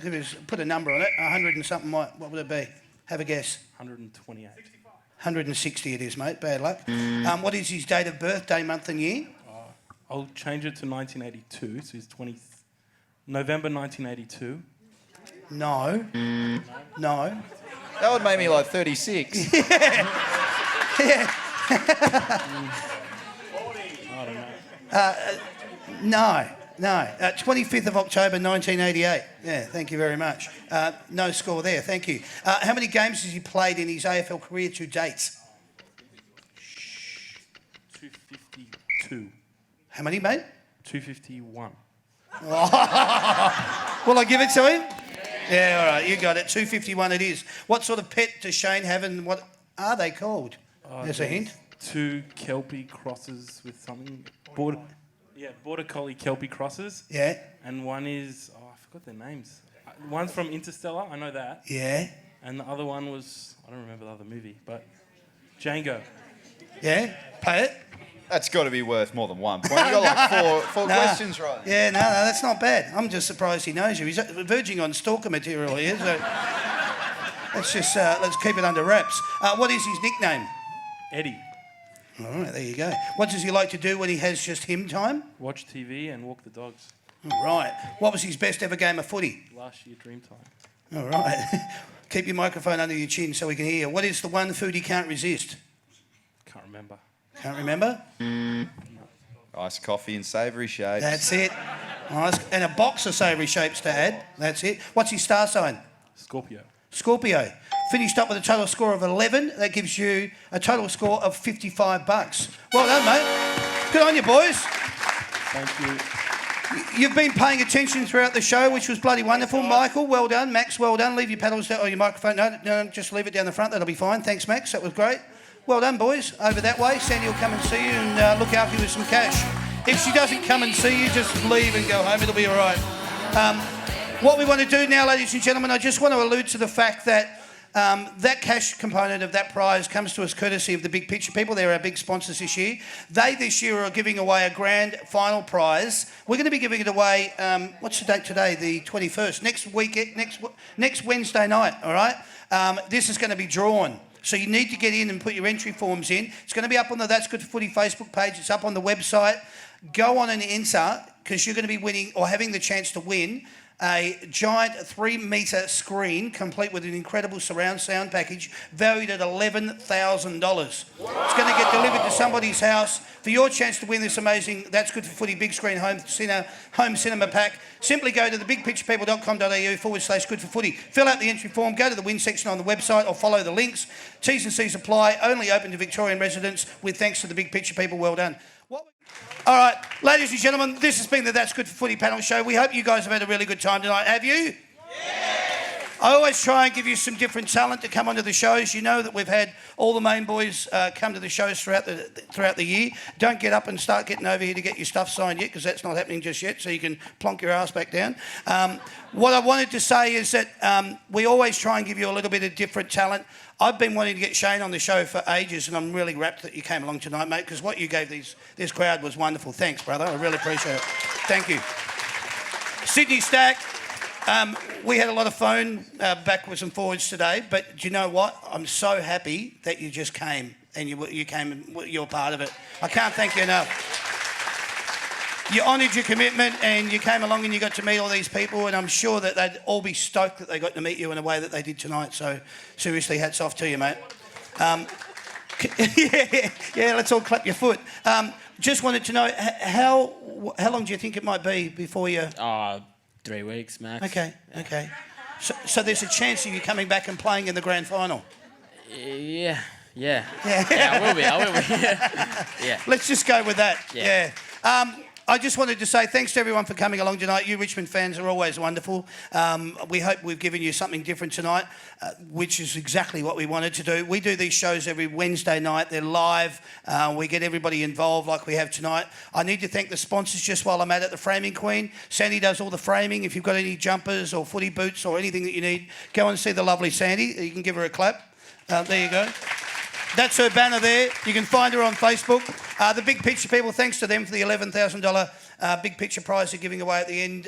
[SPEAKER 2] Put a number on it. 100 and something. What would it be? Have a guess.
[SPEAKER 8] 128.
[SPEAKER 2] 160 it is, mate. Bad luck. What is his date of birth, day, month and year?
[SPEAKER 8] I'll change it to 1982, so he's November 1982.
[SPEAKER 2] No.
[SPEAKER 5] That would make me like 36.
[SPEAKER 2] Yeah.
[SPEAKER 8] I don't know.
[SPEAKER 2] No. 25th of October 1988. Yeah, thank you very much. No score there, thank you. How many games has he played in his AFL career to date?
[SPEAKER 8] 252.
[SPEAKER 2] How many, mate?
[SPEAKER 8] 251.
[SPEAKER 2] Will I give it to him? Yeah, all right, you got it. 251 it is. What sort of pet does Shane have and what are they called? There's a hint.
[SPEAKER 8] 2 Kelpie crosses with something. Border Collie Kelpie crosses.
[SPEAKER 2] Yeah.
[SPEAKER 8] And one is, I forgot their names. One's from Interstellar, I know that.
[SPEAKER 2] Yeah.
[SPEAKER 8] And the other one was, I don't remember the other movie, but Django.
[SPEAKER 2] Yeah, pay it.
[SPEAKER 5] That's got to be worth more than 1 point. You got like four questions right.
[SPEAKER 2] Yeah, no, that's not bad. I'm just surprised he knows you. He's verging on stalker material here, so let's keep it under wraps. What is his nickname?
[SPEAKER 8] Eddie.
[SPEAKER 2] All right, there you go. What does he like to do when he has just him time?
[SPEAKER 8] Watch TV and walk the dogs.
[SPEAKER 2] All right. What was his best ever game of footy?
[SPEAKER 8] Last year, Dreamtime.
[SPEAKER 2] All right. Keep your microphone under your chin so we can hear. What is the one food he can't resist?
[SPEAKER 8] Can't remember.
[SPEAKER 2] Can't remember?
[SPEAKER 5] Iced coffee and savoury shapes.
[SPEAKER 2] That's it. Nice. And a box of savoury shapes to add. That's it. What's his star sign?
[SPEAKER 8] Scorpio.
[SPEAKER 2] Scorpio. Finished up with a total score of 11. That gives you a total score of $55. Well done, mate. Good on you, boys.
[SPEAKER 8] Thank you.
[SPEAKER 2] You've been paying attention throughout the show, which was bloody wonderful. Michael, well done. Max, well done. Leave your paddles down, or your microphone. No, just leave it down the front. That'll be fine. Thanks, Max. That was great. Well done, boys. Over that way. Sandy will come and see you and look after you with some cash. If she doesn't come and see you, just leave and go home. It'll be all right. What we want to do now, ladies and gentlemen, I just want to allude to the fact that that cash component of that prize comes to us courtesy of the Big Picture people. They're our big sponsors this year. They this year are giving away a grand final prize. We're going to be giving it away, what's the date today? The 21st. Next Wednesday night, all right? This is going to be drawn. So you need to get in and put your entry forms in. It's going to be up on the That's Good for Footy Facebook page. It's up on the website. Go on and enter because you're going to be winning or having the chance to win a giant 3-metre screen complete with an incredible surround sound package valued at $11,000. It's going to get delivered to somebody's house. For your chance to win this amazing That's Good for Footy big screen home cinema pack, simply go to thebigpicturepeople.com.au/good for footy. Fill out the entry form, go to the win section on the website or follow the links. T's and C's apply, only open to Victorian residents with thanks to the Big Picture people. Well done. All right, ladies and gentlemen, this has been the That's Good for Footy panel show. We hope you guys have had a really good time tonight. Have you? Yeah. I always try and give you some different talent to come onto the shows. You know that we've had all the main boys come to the shows throughout the year. Don't get up and start getting over here to get your stuff signed yet, because that's not happening just yet, so you can plonk your ass back down. What I wanted to say is that we always try and give you a little bit of different talent. I've been wanting to get Shane on the show for ages, and I'm really rapt that you came along tonight, mate, because what you gave this crowd was wonderful. Thanks, brother. I really appreciate it. Thank you. Sydney Stack, we had a lot of phone backwards and forwards today, but do you know what? I'm so happy that you just came, and you came and you're part of it. I can't thank you enough. You honoured your commitment, and you came along and you got to meet all these people, and I'm sure that they'd all be stoked that they got to meet you in a way that they did tonight. So seriously, hats off to you, mate. Yeah, let's all clap your foot. Just wanted to know, how long do you think it might be before you...
[SPEAKER 4] 3 weeks max.
[SPEAKER 2] Okay. So there's a chance of you coming back and playing in the grand final?
[SPEAKER 4] Yeah, I will be. Yeah.
[SPEAKER 2] Let's just go with that. Yeah. I just wanted to say thanks to everyone for coming along tonight. You Richmond fans are always wonderful. We hope we've given you something different tonight, which is exactly what we wanted to do. We do these shows every Wednesday night. They're live. We get everybody involved like we have tonight. I need to thank the sponsors just while I'm at it. The Framing Queen. Sandy does all the framing. If you've got any jumpers or footy boots or anything that you need, go and see the lovely Sandy. You can give her a clap. There you go. That's her banner there. You can find her on Facebook. The Big Picture people, thanks to them for the $11,000 Big Picture prize they're giving away at the end,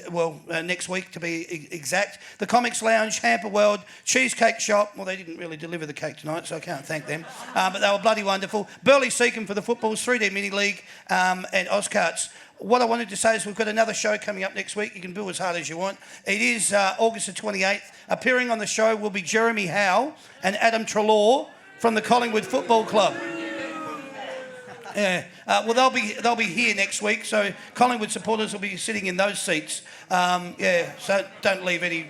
[SPEAKER 2] next week to be exact. The Comics Lounge, Hamper World, Cheesecake Shop. Well, they didn't really deliver the cake tonight, so I can't thank them. But they were bloody wonderful. Burley Seacombe for the footballs, 3D Mini League, and Oscarts. What I wanted to say is we've got another show coming up next week. You can boo as hard as you want. It is August the 28th. Appearing on the show will be Jeremy Howe and Adam Trelaw from the Collingwood Football Club. Yeah. Well, they'll be here next week, so Collingwood supporters will be sitting in those seats. So don't leave any,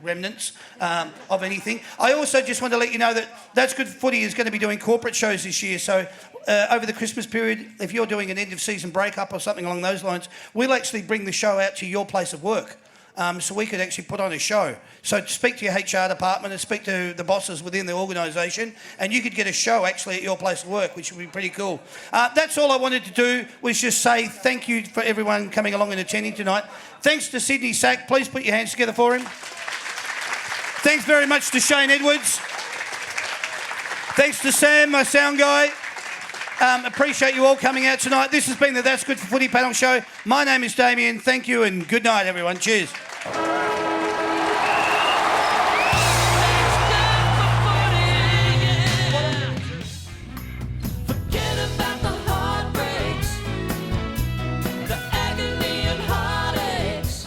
[SPEAKER 2] remnants of anything. I also just want to let you know that That's Good Footy is going to be doing corporate shows this year. So over the Christmas period, if you're doing an end-of-season breakup or something along those lines, we'll actually bring the show out to your place of work. So we could actually put on a show. So speak to your HR department and speak to the bosses within the organisation, and you could get a show actually at your place of work, which would be pretty cool. That's all I wanted to do, was just say thank you for everyone coming along and attending tonight. Thanks to Sydney Sack. Please put your hands together for him. Thanks very much to Shane Edwards. Thanks to Sam, my sound guy. Appreciate you all coming out tonight. This has been the That's Good for Footy panel show. My name is Damien. Thank you and good night, everyone. Cheers.
[SPEAKER 1] Forget about the heartbreaks, the agony and heartaches.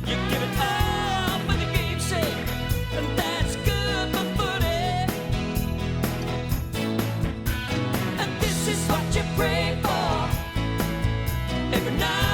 [SPEAKER 1] You give it all for the game's sake, and that's good for footy. And this is what you pray for every night.